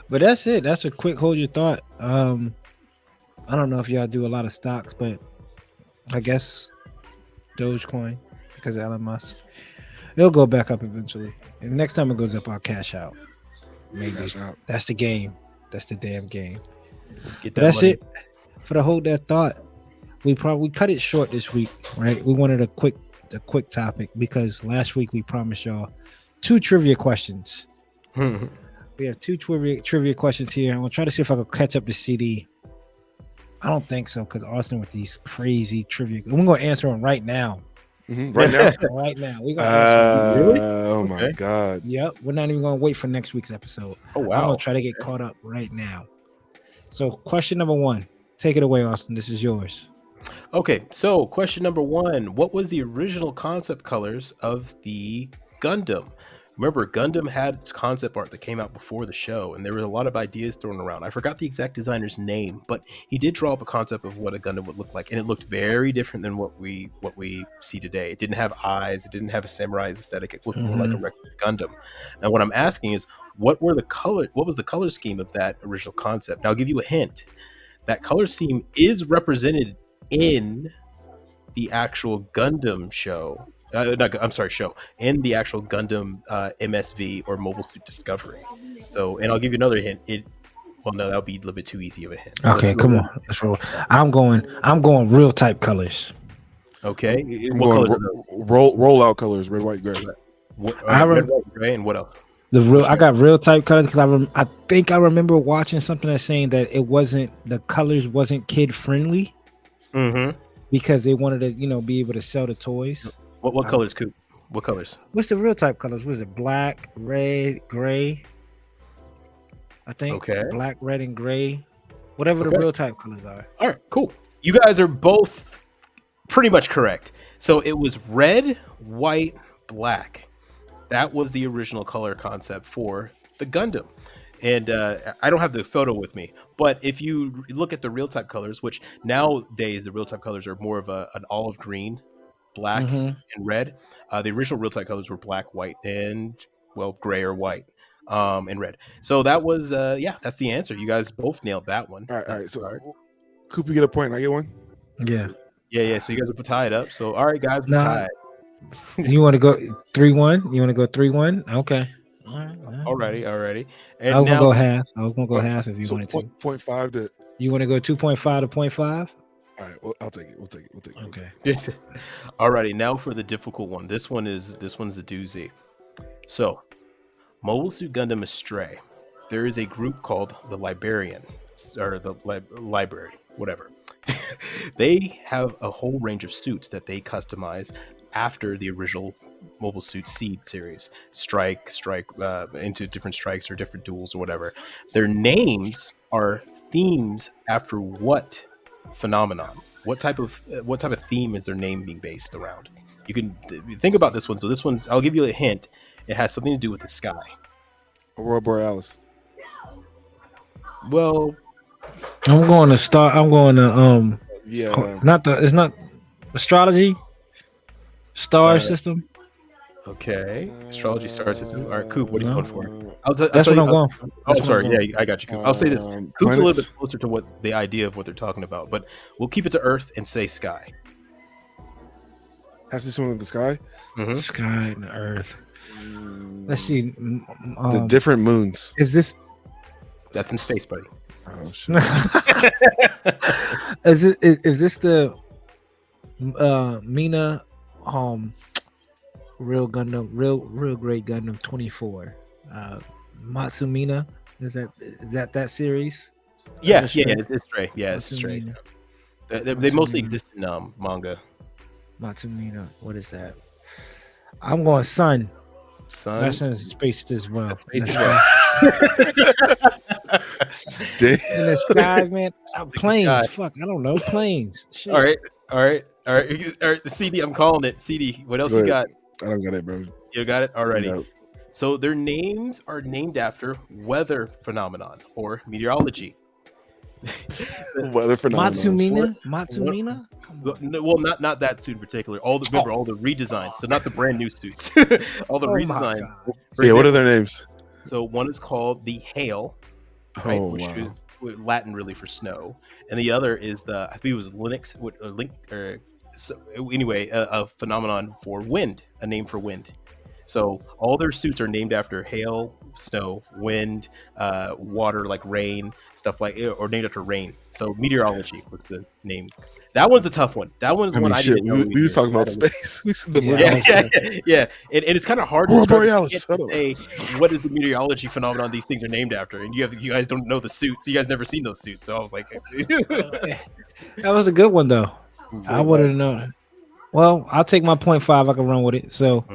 But that's it. That's a quick hold your thought. I don't know if y'all do a lot of stocks, but I guess Dogecoin because of Elon Musk, it'll go back up eventually. And next time it goes up, I'll cash out. Maybe that's the game. That's the damn game. That's money. It for the hold that thought. We cut it short this week, right? We wanted a quick topic because last week we promised y'all 2 trivia questions. We have 2 trivia questions here. I'm gonna try to see if I can catch up to CD. I don't think so because Austen with these crazy trivia. We're gonna answer them right now. Right now. Right now. We got really? Oh my god. Yep. We're not even gonna wait for next week's episode. Oh wow. I'm gonna try to get caught up right now. So question number one. Take it away, Austin. This is yours. Okay, so question number one: what was the original concept colors of the Gundam? Remember, Gundam had its concept art that came out before the show, and there were a lot of ideas thrown around. I forgot the exact designer's name, but he did draw up a concept of what a Gundam would look like, and it looked very different than what we see today. It didn't have eyes, it didn't have a samurai aesthetic. It looked more like a Mhm. regular Gundam. And what I'm asking is, what was the color scheme of that original concept? Now, I'll give you a hint. That color scheme is represented in the actual Gundam show. I'm sorry, show in the actual Gundam MSV or Mobile Suit Discovery. So, and I'll give you another hint. Well, no, that'll be a little bit too easy of a hint. Let's Okay, see come what. on. Let's roll. I'm going real type colors. Okay, I'm what going colors are those? rollout colors: red, white, gray. All I right, red, rem- white, gray, and what else? the real Which I color? got real type colors because I think I remember watching something that's saying that it wasn't the colors wasn't kid friendly Mm-hmm. because they wanted to be able to sell the toys. What I- colors, Coop? What colors? What's the real type colors? Was it black, red, gray? I think Okay. black, red, and gray. Whatever the Okay. real type colors are. All right, cool. You guys are both pretty much correct. So it was red, white, black. That was the original color concept for the Gundam. And I don't have the photo with me, but if you look at the real type colors, which nowadays the real type colors are more of an olive green, black, Mm-hmm. and red. The original real type colors were black, white, and well, gray or white, and red. So that was that's the answer. You guys both nailed that one. All right, all right. That's So, all right. Coop, you get a point. I get one. Yeah. Yeah. So you guys are tied up. So all right, guys, we Nah. tied. You want to go 3-1? You want to go 3-1? Okay. All right. Alrighty. I And was gonna now, go half. I was gonna go half if you So wanted to. 0.5 to. You want to go 2.5 to 0.5? All right, well, I'll take it. We'll take it. Okay. alrighty. Now for the difficult one. This one's a doozy. So, Mobile Suit Gundam Astray. There is a group called the Librarian, or the Library, whatever. They have a whole range of suits that they customize after the original Mobile Suit Seed series. Strike, into different strikes or different duels or whatever. Their names are themes after what phenomenon? What type of theme is their name being based around? You can think about this one. So this one's. I'll give you a hint. It has something to do with the sky. Aurora Borealis. Well, I'm going to start. I'm going to Yeah. It's not astrology, star Uh, system. okay. Astrology star system. All right, Coop. What are you No. going for? I'll That's tell what you. I'm going for. Oh, That's what sorry. I'm Yeah, going I got you, Coop. I'll say this. Coop's a little planets. bit closer to what the idea of what they're talking about, but we'll keep it to Earth and say sky. Has to do something with the sky. Mm-hmm. for. Sky and Earth. Let's see. The different moons. Is this? That's in space, buddy. Oh shit. is this the Mina real great Gundam 24 Matsumina is that series? Yeah. Astray? It's Stray. Yeah, it's Stray. Matsumina. They mostly Matsumina. exist in manga. Matsumina, what is that? I'm going sun. Sun. That's in space as well. That's space In as the well. Damn. sky- in the sky, man. Planes. sky. Fuck, I don't know. Planes. Shit. All right. CD, I'm calling it. CD, what else Go you ahead. got? I don't got it, bro. You got it already. No. So their names are named after weather phenomenon or meteorology. Weather phenomenon. Matsumina. Come on. Well, not that suit in particular. All the redesigns. So not the brand new suits. All the Oh my redesigns. God. For Yeah, what are example, their names? So one is called the Hail, right, Oh which wow. is Latin really for snow, and the other is I think it was Linux, so anyway, a phenomenon for wind, a name for wind. So all their suits are named after hail, snow, wind, water like rain, stuff like, or named after rain. So meteorology was the name. That one's a tough one. That one's I one mean, I shit. didn't know. We was talking about either. space. We said the Yeah. moon. Yeah. And it's kind of hard to Aurora start Borealis, to say what is the meteorology phenomenon these things are named after, and you guys don't know the suits. You guys never seen those suits, so I was like, That was a good one though. I wouldn't have known. Well, I'll take my 0.5. I can run with it. So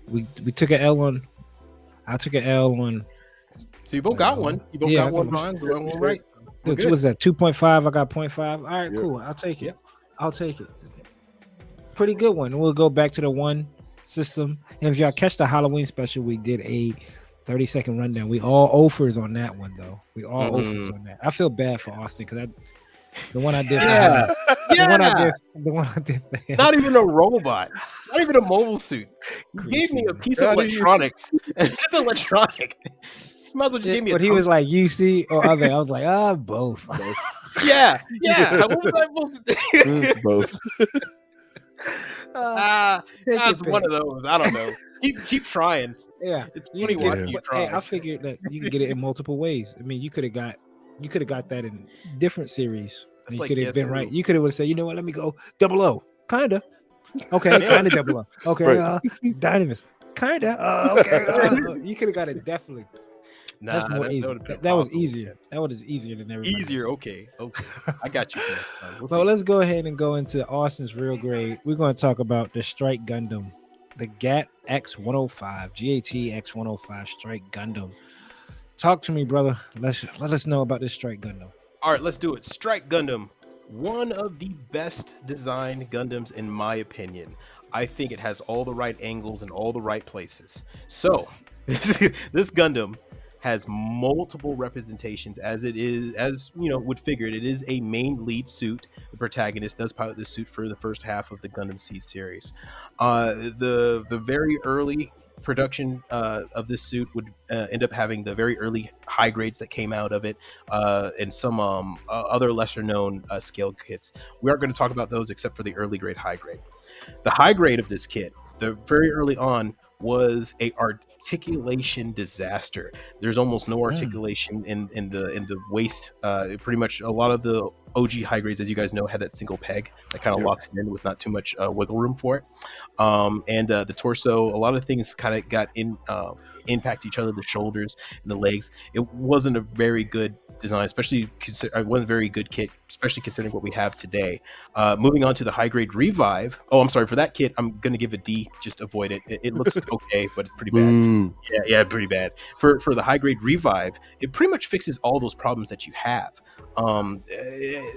we took an L on. I took an L on. so you both got one. You both Yeah, got I one got wrong, one right. We're What good. was that? 2.5. I got 0.5. All right, Yep. cool. I'll take it. Yep. I'll take it. Pretty good one. We'll go back to the one system. And if y'all catch the Halloween special, we did a 30-second rundown. We all offers on that one though. We all offers on that. I feel bad for Austin because the one I did for Yeah. him. The one I Yeah. did. The one I did for him. Not even a robot. Not even a mobile suit. You gave me a Greasy. piece of Not even- electronics. Just electronic. You might as well just give me a But he was toaster. like UC or other. I was like, both. Yeah. What was I supposed to do? Both. Take It's your one pick. of those. I don't know. Keep trying. Yeah, It's you funny can get watching it, you but, hey, try. I figured that you can get it in multiple ways. I mean, you could have got that in different series. That's You like could have Guess been Who. right. You could have said, you know what? Let me go double O. Kinda. Okay, Yeah. kinda double O. Okay, Right. Dynamis. Kinda. Okay. You could have got it definitely. Nah, That's more that easy. would have been That was impossible. easier. That was easier than everybody. Easier. else. Okay. I got you for next time. We'll Well, see. let's go ahead and go into Austin's real grade. We're going to talk about the Strike Gundam, the GAT X105, GAT X105 Strike Gundam. Talk to me, brother. Let us know about this Strike Gundam. All right, let's do it. Strike Gundam. One of the best designed Gundams, in my opinion. I think it has all the right angles and all the right places. So, this Gundam has multiple representations, as would figure it is a main lead suit. The protagonist does pilot the suit for the first half of the Gundam Seed series. The very early production of this suit would end up having the very early high grades that came out of it, and some other lesser known scale kits. We aren't going to talk about those except for the early grade, high grade. The high grade of this kit, the very early on, was a articulation disaster. There's almost no articulation in the waist. Pretty much a lot of the OG high grades, as you guys know, had that single peg that kind of Yep. locks it in with not too much wiggle room for it. And the torso, a lot of things kind of got impact each other, the shoulders and the legs. It wasn't a very good design, especially it wasn't a very good kit, especially considering what we have today. Moving on to the high grade Revive. Oh, I'm sorry, for that kit, I'm gonna give a D. Just avoid it. It looks okay, but it's pretty bad. Boo. Yeah, pretty bad. For the high grade Revive, it pretty much fixes all those problems that you have.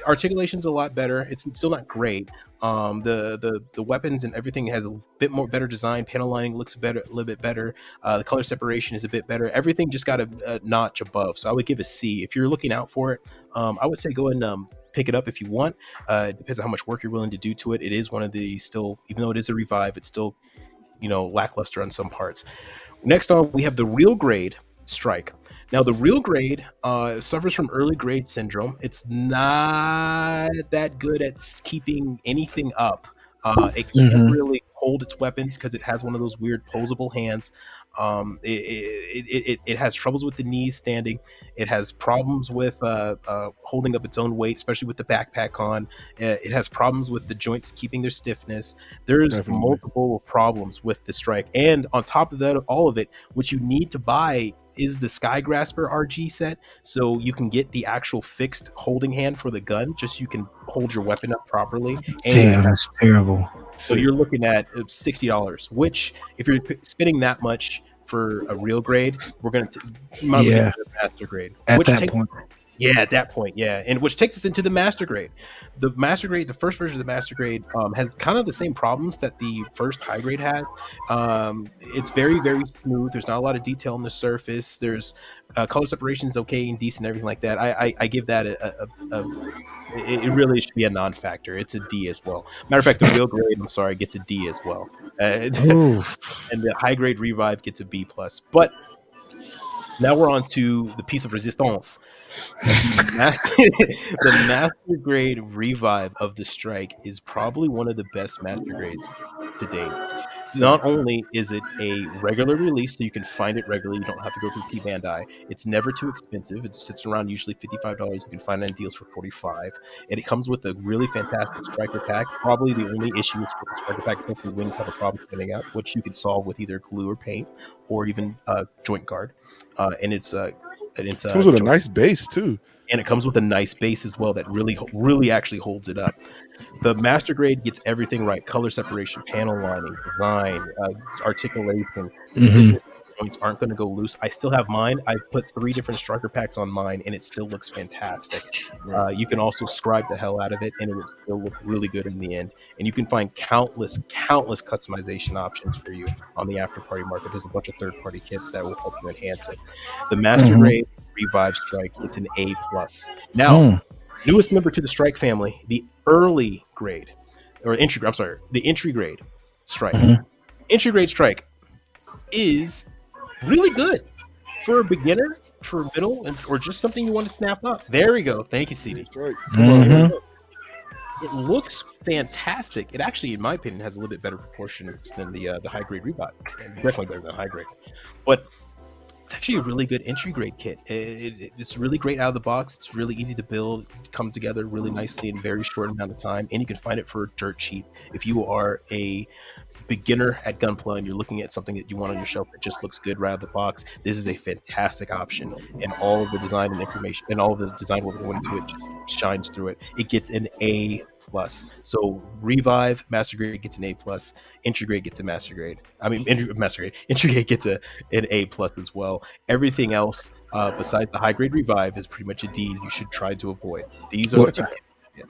Articulation's a lot better. It's still not great. The weapons and everything has a bit more better design. Panel lining looks a little bit better. The color separation is a bit better. Everything just got a notch above. So I would give a C. If you're looking out for it, I would say go and pick it up if you want. It depends on how much work you're willing to do to it. It is one of the still, even though it is a Revive, it's still lackluster on some parts. Next on, we have the real grade Strike. Now, the real grade suffers from early grade syndrome. It's not that good at keeping anything up. It can't really hold its weapons because it has one of those weird posable hands. It has troubles with the knees standing. It has problems with holding up its own weight, especially with the backpack on. It has problems with the joints keeping their stiffness. There's Definitely. multiple problems with the Strike. And on top of that, all of it, what you need to buy is the Sky Grasper RG set, so you can get the actual fixed holding hand for the gun, just so you can hold your weapon up properly. Damn, that's terrible. So you're looking at $60, which if you're spending that much for a real grade, we're gonna might as well get the master grade. At that point. Yeah, at that point, yeah, and which takes us into the master grade. The master grade, the first version of the master grade, has kind of the same problems that the first high grade has. It's very, very smooth. There's not a lot of detail on the surface. There's color separation is okay and decent, and everything like that. I give that it really should be a non-factor. It's a D as well. Matter of fact, the real grade, I'm sorry, gets a D as well, and the high grade Revive gets a B plus. But now we're on to the piece of resistance. The master grade Revive of the Strike is probably one of the best master grades to date. Not only is it a regular release, so you can find it regularly, you don't have to go through P Bandai. It's never too expensive. It sits around usually $55. You can find it in deals for $45. And it comes with a really fantastic striker pack. Probably the only issue is with the striker pack, since the wings have a problem standing out, which you can solve with either glue or paint, or even joint guard. And it's comes with a nice base too, and it comes with a nice base as well that really actually holds it up. The master grade gets everything right: color separation, panel lining, design, articulation, stiffness, joints aren't going to go loose. I still have mine. I put 3 different striker packs on mine, and it still looks fantastic. Right. You can also scribe the hell out of it, and it will still look really good in the end. And you can find countless customization options for you on the afterparty market. There's a bunch of third-party kits that will help you enhance it. The Master Mhm. Grade Revive Strike gets an A+. Now, Mm. newest member to the Strike family, the early grade, or entry, I'm sorry, the entry grade Strike. Mhm. Entry grade Strike is really good for a beginner, for middle, or just something you want to snap up. There we go. Thank you, CD. That's right. Come on, Mhm. man. It looks fantastic. It actually, in my opinion, has a little bit better proportions than the high grade Reebok, and definitely better than high grade. But it's actually a really good entry grade kit. It's really great out of the box. It's really easy to build, come together really nicely in a very short amount of time, and you can find it for dirt cheap. If you are a beginner at Gunpla and you're looking at something that you want on your shelf that just looks good right out of the box, this is a fantastic option. And all of the design and information and all of the design work going into it just shines through it. It gets an A+. So Revive Master Grade gets an A+. Entry Grade gets a Master Grade. I mean, Master Grade. Entry Grade gets an A+ as well. Everything else besides the high grade Revive is pretty much a D. You should try to avoid. These are What, the two.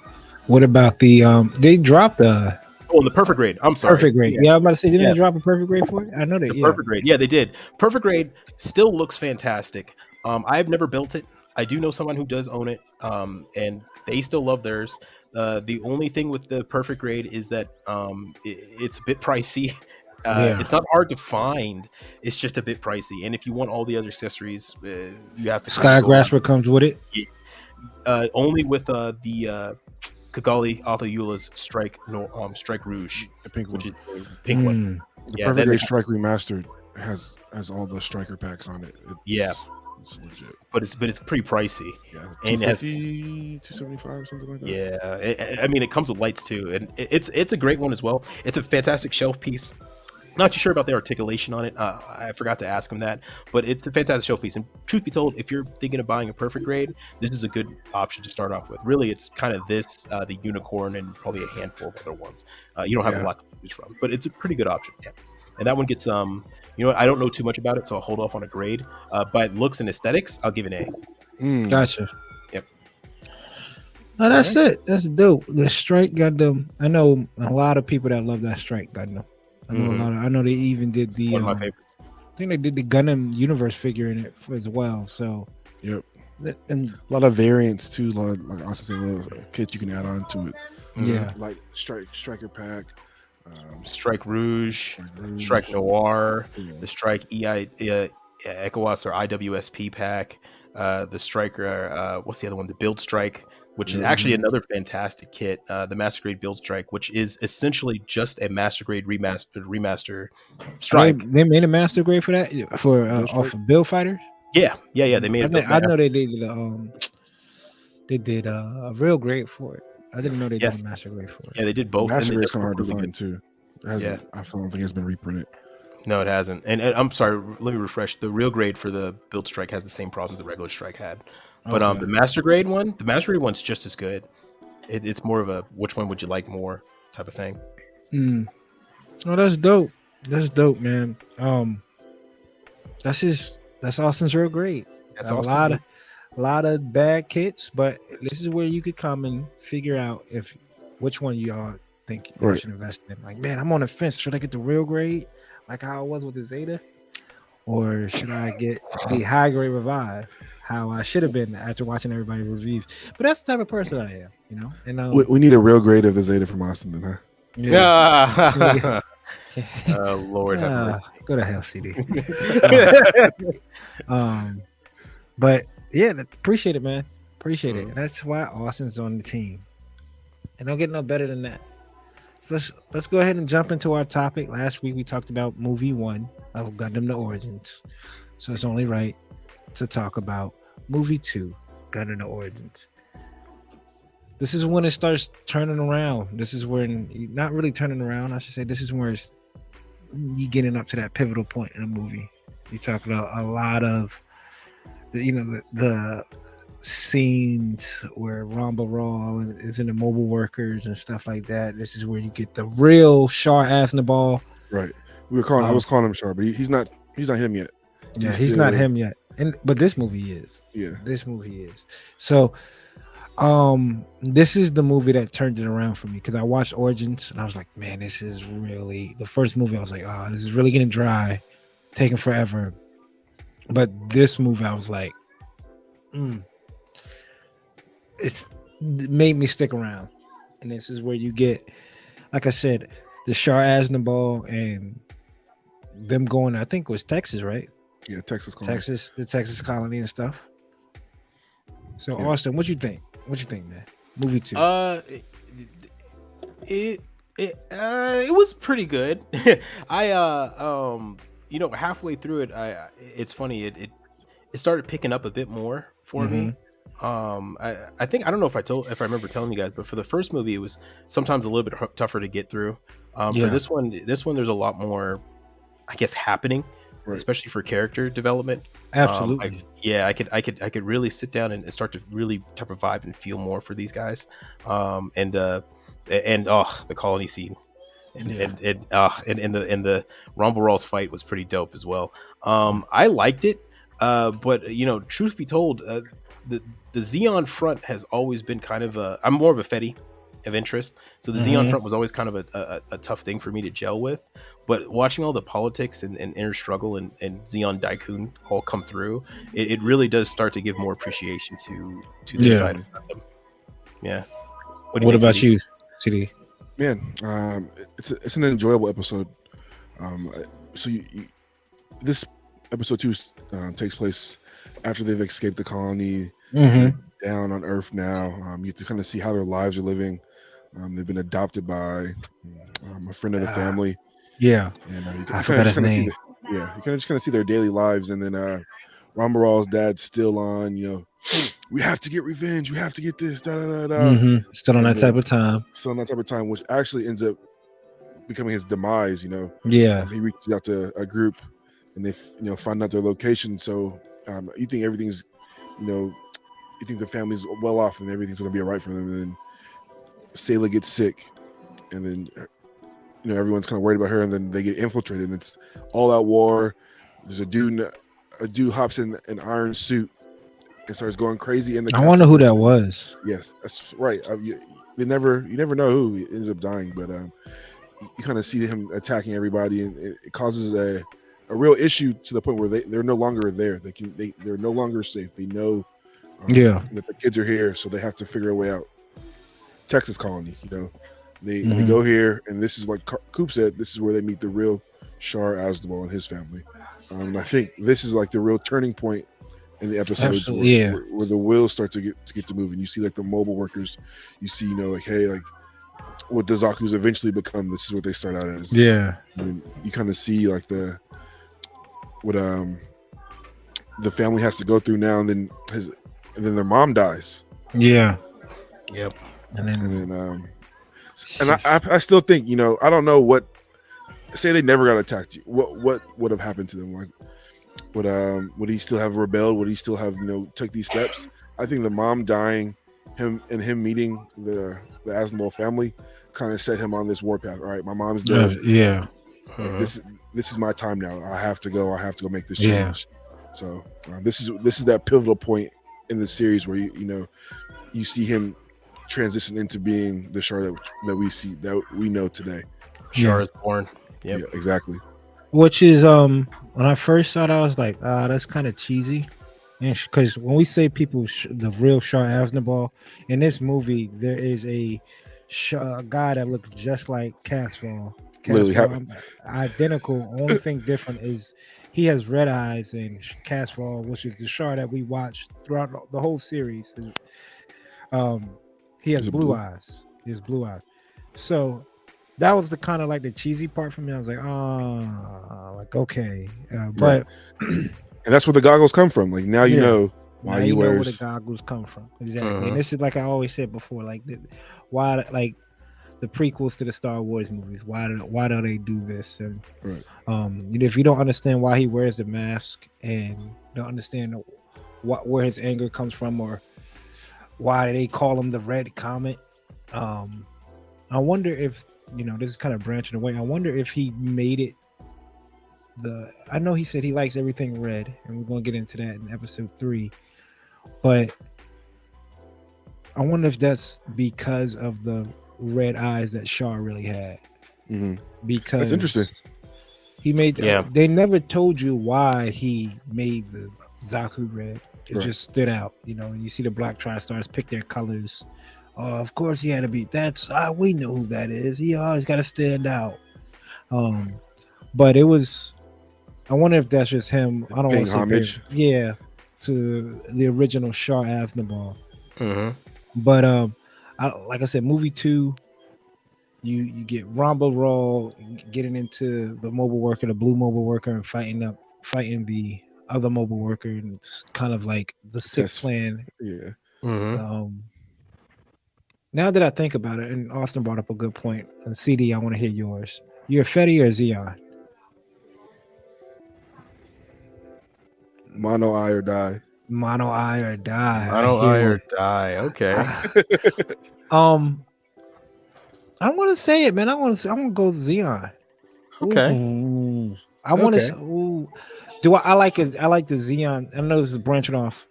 what about the they dropped the Oh, the perfect grade. I'm sorry. perfect grade? Yeah, I was about to say, didn't Yeah. they drop a perfect grade for it? I know that. The Yeah. perfect grade. Yeah, they did. Perfect grade still looks fantastic. I've never built it. I do know someone who does own it, and they still love theirs. The only thing with the perfect grade is that it's a bit pricey. Yeah. It's not hard to find. It's just a bit pricey. And if you want all the other accessories, you have to kind Sky of go out. Grasper comes with it. Only with the Kigali Athayula's Strike Rouge, The pink one. which is the pink one. The Yeah, Perfect then Grade they- Strike Remastered has all the striker packs on it. Yeah. It's legit. but it's pretty pricey. Yeah, And it has 250, 275, something like that. Yeah, I mean it comes with lights too, and it's a great one as well. It's a fantastic shelf piece. Not too sure about the articulation on it. I forgot to ask him that, but it's a fantastic shelf piece. And truth be told, if you're thinking of buying a perfect grade, this is a good option to start off with. Really, it's kind of this, the unicorn, and probably a handful of other ones. You don't have a lot to choose from, but it's a pretty good option. Yeah. And that one gets I don't know too much about it, so I'll hold off on a grade. But looks and aesthetics, I'll give an A. Gotcha. Yep. Oh, that's it. That's dope. The Strike Gundam. I know a lot of people that love that Strike Gundam. I know a lot. I know they even did the. One of my favorites. I think they did the Gundam universe figure in it as well. So. Yep. And a lot of variants too. A lot of, like Austin said, little kits you can add on to it. Yeah. Like striker pack. Strike Rouge, Strike Noir, the Strike ECOWAS or IWSP pack, the Striker, what's the other one? The Build Strike, which is actually another fantastic kit. The Master Grade Build Strike, which is essentially just a Master Grade remaster Strike. They made a Master Grade for that for off of Build Fighters. Yeah. They made it. I know they did a real grade for it. I didn't know they did a Master Grade for it. Yeah, they did both. Master Grade's kind of hard to find too. I don't think it's been reprinted. No, it hasn't. And I'm sorry, let me refresh. The real grade for the Build Strike has the same problems the regular Strike had. But the Master Grade one's just as good. It's more of a which one would you like more type of thing. Oh, that's dope. That's dope, man. That's Austin's real great. That's a lot of bad kits, but this is where you could come and figure out which one y'all think you should invest in. Like, man, I'm on the fence. Should I get the real grade, like how I was with the Zeta, or should I get the high grade Revive, how I should have been after watching everybody's reviews? But that's the type of person I am, you know. And we need a real grade of the Zeta from Austin, then, huh? Yeah. Oh Lord, have mercy. Go to hell, CD. But yeah, appreciate it, man. Appreciate it. That's why Austin's on the team, and don't get no better than that. Let's go ahead and jump into our topic. Last week we talked about movie 1 of Gundam: The Origins, so it's only right to talk about movie 2, Gundam: The Origins. This is when it starts turning around. This is when, not really turning around, I should say. This is where you getting up to that pivotal point in a movie. You talk about a lot of, the scenes where Ramba Raw is in the mobile workers and stuff like that. This is where you get the real Char Aznabal. Right. I was calling him Char, but he's not him yet. Yeah, He's he's not still him yet. But this movie is. yeah. This movie is. So this is the movie that turned it around for me because I watched Origins and I was like, man, this is really the first movie. I was like, oh, this is really getting dry, taking forever. But this movie, I was like, it made me stick around. And this is where you get, like I said, the Shar Aznavour and them going. I think it was Texas, right? Yeah, Texas colony. The Texas colony and stuff. So Yeah. Austin, what you think? What you think, man? Movie 2. It was pretty good. I halfway through it, it's funny, it started picking up a bit more for me. I think, I don't know if I remember telling you guys, but for the first movie it was sometimes a little bit tougher to get through. For this one there's a lot more, I guess, happening, Right. especially for character development. Absolutely. I could really sit down and start to really type of vibe and feel more for these guys. And the colony scene and the Rumble Rolls fight was pretty dope as well. I liked it, but truth be told, the Xeon front has always been kind of I'm more of a Fetty of interest, so the Xeon front was always kind of a tough thing for me to gel with. But watching all the politics and inner struggle and Xeon Daikun all come through, it really does start to give more appreciation to this side of Gundam. Yeah. What about CD? you, CD? Man, it's an enjoyable episode. So this episode 2 takes place after they've escaped the colony. They're down on Earth now. You get to kind of see how their lives are living. They've been adopted by a friend of the family. Yeah, and you I can forgot his name. you can just kind of see their daily lives, and then Rambaral's dad's still on. We have to get revenge. We have to get this. Da da da da. Still on that type of time. Still on that type of time, which actually ends up becoming his demise. Yeah. He reaches out to a group, and they find out their location. So you think everything's, you think the family's well off and everything's gonna be all right for them, and then Sayla gets sick, and then everyone's kind of worried about her, and then they get infiltrated, and it's all out war. There's a dude hops in an iron suit and starts going crazy in the I wonder who that was. Yes, that's right. You never know who ends up dying, but you kind of see him attacking everybody, and it causes a real issue to the point where they're no longer there. They're no longer safe. They know that the kids are here, so they have to figure a way out. Texas colony, they go here, and this is what Coop said. This is where they meet the real Shar Aznavour and his family. And I think this is like the real turning point in the episodes where the wheels start to get to move, and you see like the mobile workers. You see, like, hey, like what the Zaku's eventually become. This is what they start out as. Yeah, and then you kind of see like the family has to go through now, and then their mom dies. Yeah. Yep. And I still think, I don't know what. Say they never got attacked. What would have happened to them? Like, would he still have rebelled? Would he still have took these steps? I think the mom dying, him meeting the Aznavour family, kind of set him on this war path. All right, my mom's dead. Like, this is my time now. I have to go. make this change. So this is that pivotal point in the series where you see him transition into being the Shar that we know today. Shar is born. Yep. Yeah, exactly. Which is when I first saw it, I was like, that's kind of cheesy. And because when we say people, the real Shar Aznavour in this movie, there is a guy that looks just like Casval. Identical. Only thing different is he has red eyes, and Casval, which is the Shar that we watched throughout the whole series, he has blue eyes. He has blue eyes. So that was the kind of like the cheesy part for me. I was like, okay, but and that's where the goggles come from. Like now you know why he wears. Know where the goggles come from, exactly. And this is like I always said before, like why like the prequels to the Star Wars movies. Why do they do this? And if you don't understand why he wears the mask and don't understand where his anger comes from, or why they call him the Red Comet, I wonder if this is kind of branching away. I wonder if he made it I know he said he likes everything red, and we're gonna get into that in episode 3. But I wonder if that's because of the red eyes that Shaw really had. hmm Because That's interesting. he made. Yeah. They never told you why he made the Zaku red. It Right. just stood out, And you see the Black Tri-Stars pick their colors. Of course, he had to be. We know who that is. He always got to stand out. But it was. I wonder if that's just him. I don't Paying want to say homage. yeah, to the original Shaw Aznavour. Mm-hmm. But like I said, movie 2. You get Ramba Raw getting into the mobile worker, the blue mobile worker, and fighting the other mobile worker, and it's kind of like the Sixth That's- Plan. Yeah. Mm-hmm. Now that I think about it, and Austin brought up a good point. On CD, I want to hear yours. You're a Fetty or a Xeon? Mono eye or die. Mono eye or die. I don't hear eye or you. die. Okay. I want to say it, man. I want to go with Xeon. Okay. Ooh. I want to. Okay. Do I like it? I like the Xeon. I know this is branching off.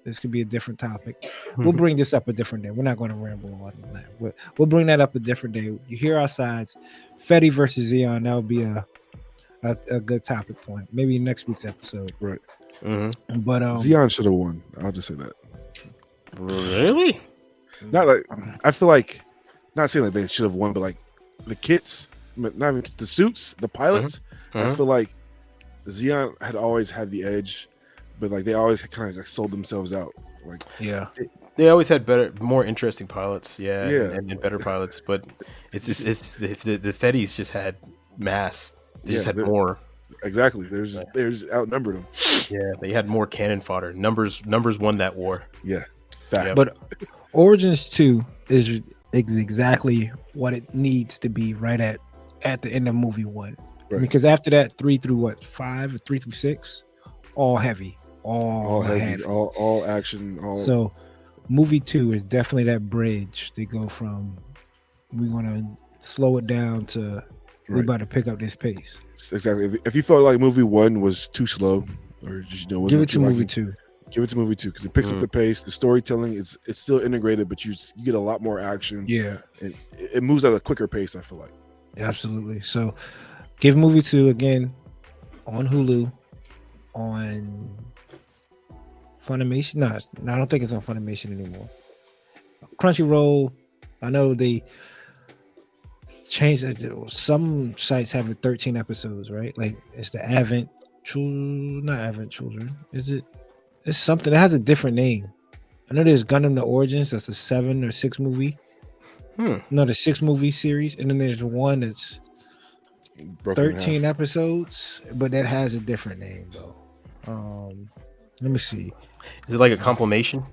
This could be a different topic. We'll bring this up a different day. We're not going to ramble on that. We'll bring that up a different day. You hear our sides. Fetty versus Xeon. That would be a good topic point. Maybe next week's episode. Right. Mm-hmm. But Xeon should have won. I'll just say that. Really? Not like I feel like, not saying like they should have won, but like the kits, not even the suits, the pilots. I feel like Xeon had always had the edge, but like they always kind of like sold themselves out. Like yeah, they always had more interesting pilots. Yeah. Yeah. And better pilots, but it's the Fetties just had mass. They just had more. Exactly. They just outnumbered them. Yeah, they had more cannon fodder. Numbers won that war. Yeah. Fact. Yep. but Origins 2 is exactly what it needs to be right at the end of movie 1. Right. Because after that, 3 through 5 or 3 through 6, all heavy, all heavy, all action, all. So movie 2 is definitely that bridge. They go from we want to slow it down to we Right. about to pick up this pace. Exactly. If you felt like movie 1 was too slow, or just, Give wasn't it to too movie liking, 2. give it to movie 2 because it picks up the pace. The storytelling it's still integrated, but you get a lot more action. Yeah, and it moves at a quicker pace. I feel like. absolutely. So give movie 2 again on Hulu, on Funimation. No, I don't think it's on Funimation anymore. Crunchyroll. I know they changed it. Some sites have 13 episodes, right? Like it's the not Advent Children. Is it? It's something that has a different name. I know there's Gundam the Origins. That's a 7 or 6 movie. No, the 6 movie series, and then there's one that's Broken in 13 half. episodes, but that has a different name though. Let me see. Is it like a compilation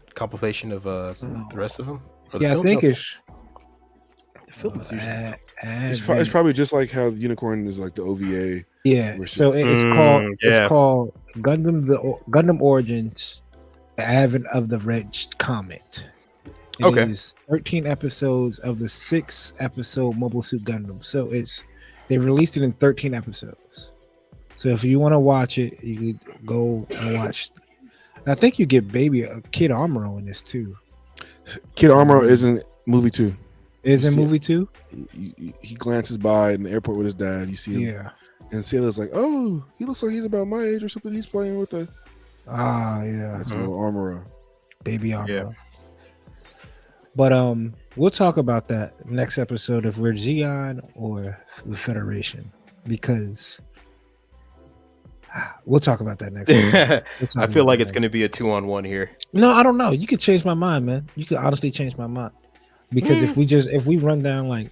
of the rest of them? Or the Yeah, I film? think No, it's the film is usually. It's probably just like how the Unicorn is like the OVA. yeah. versus- So it's called Gundam Origins, the Advent of the Red Comet. It Okay. is 13 episodes of the 6 episode Mobile Suit Gundam. So they released it in 13 episodes. So if you want to watch it, you could go and watch. I think you get Kid Amuro in this too. Kid Amuro is in movie 2. Is in See it. movie 2? He glances by in the airport with his dad. You see him, Yeah. and Sailor's like, "Oh, he looks like he's about my age or something. He's playing with the." Ah, yeah. That's a little Amuro. Baby Amuro. Yeah. But we'll talk about that next episode if we're Xeon or the Federation, because we'll talk about that next episode. We'll talk I feel about like that it's going to be a 2-on-1 here. No, I don't know. You could change my mind, man. You could honestly change my mind. Because if we run down like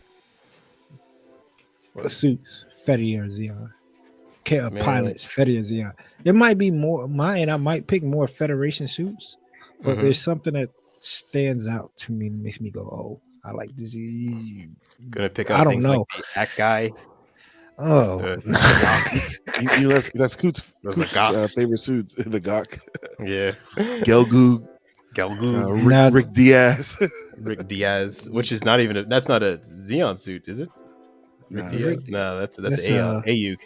suits, Fetty or Xeon, pilots, Fetty or Xeon, it might be more mine. I might pick more Federation suits, but there's something that stands out to me and makes me go, "Oh, I like this." Gonna pick up I don't things know. like the Act Guy. Oh, That's Coot's That's a Gok. favorite suits. The Gok, Yeah. Gelgoog, Galgoo, Rick Diaz. Rick Diaz, which is not even that's not a Xeon suit, is it? Rick Nah, Diaz? No, that's that's, Ayuk.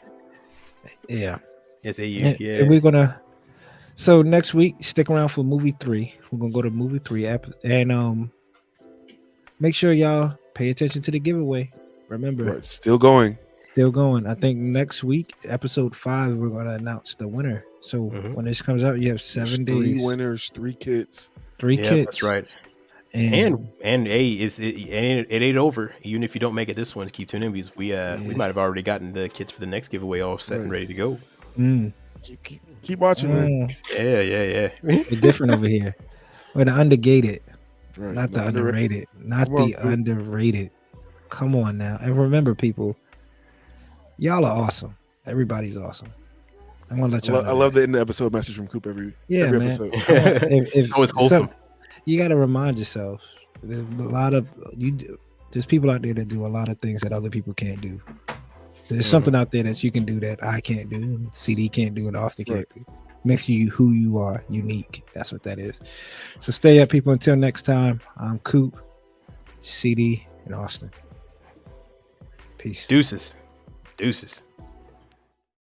Yeah. It's AU. And Yeah. we're gonna. So next week, stick around for movie 3. We're gonna go to movie 3 and make sure y'all pay attention to the giveaway. Remember, Right, still going. still going. I think next week, episode 5, we're gonna announce the winner. So Mhm. when this comes out, you have There's 7 3 days, winners, 3 kits. 3 Yeah, kits. that's right. And And it ain't over. Even if you don't make it this one, keep tuning in because we might have already gotten the kits for the next giveaway all set and Right. ready to go. Keep watching, man. Yeah. we're different over here. We're the undergated, Right. not the underrated, not Come on, the Coop. underrated. Come on now. And remember, people, y'all are awesome. Everybody's awesome. I want to let y'all know. I love the end of episode message from Coop every man. episode. If Always wholesome. you got to remind yourself, there's a lot of there's people out there that do a lot of things that other people can't do. So there's something out there that you can do that I can't do, and CD can't do, and Austin can't do. Makes you who you are, unique. That's what that is. So stay up, people. Until next time, I'm Coop, CD, and Austin. Peace. Deuces.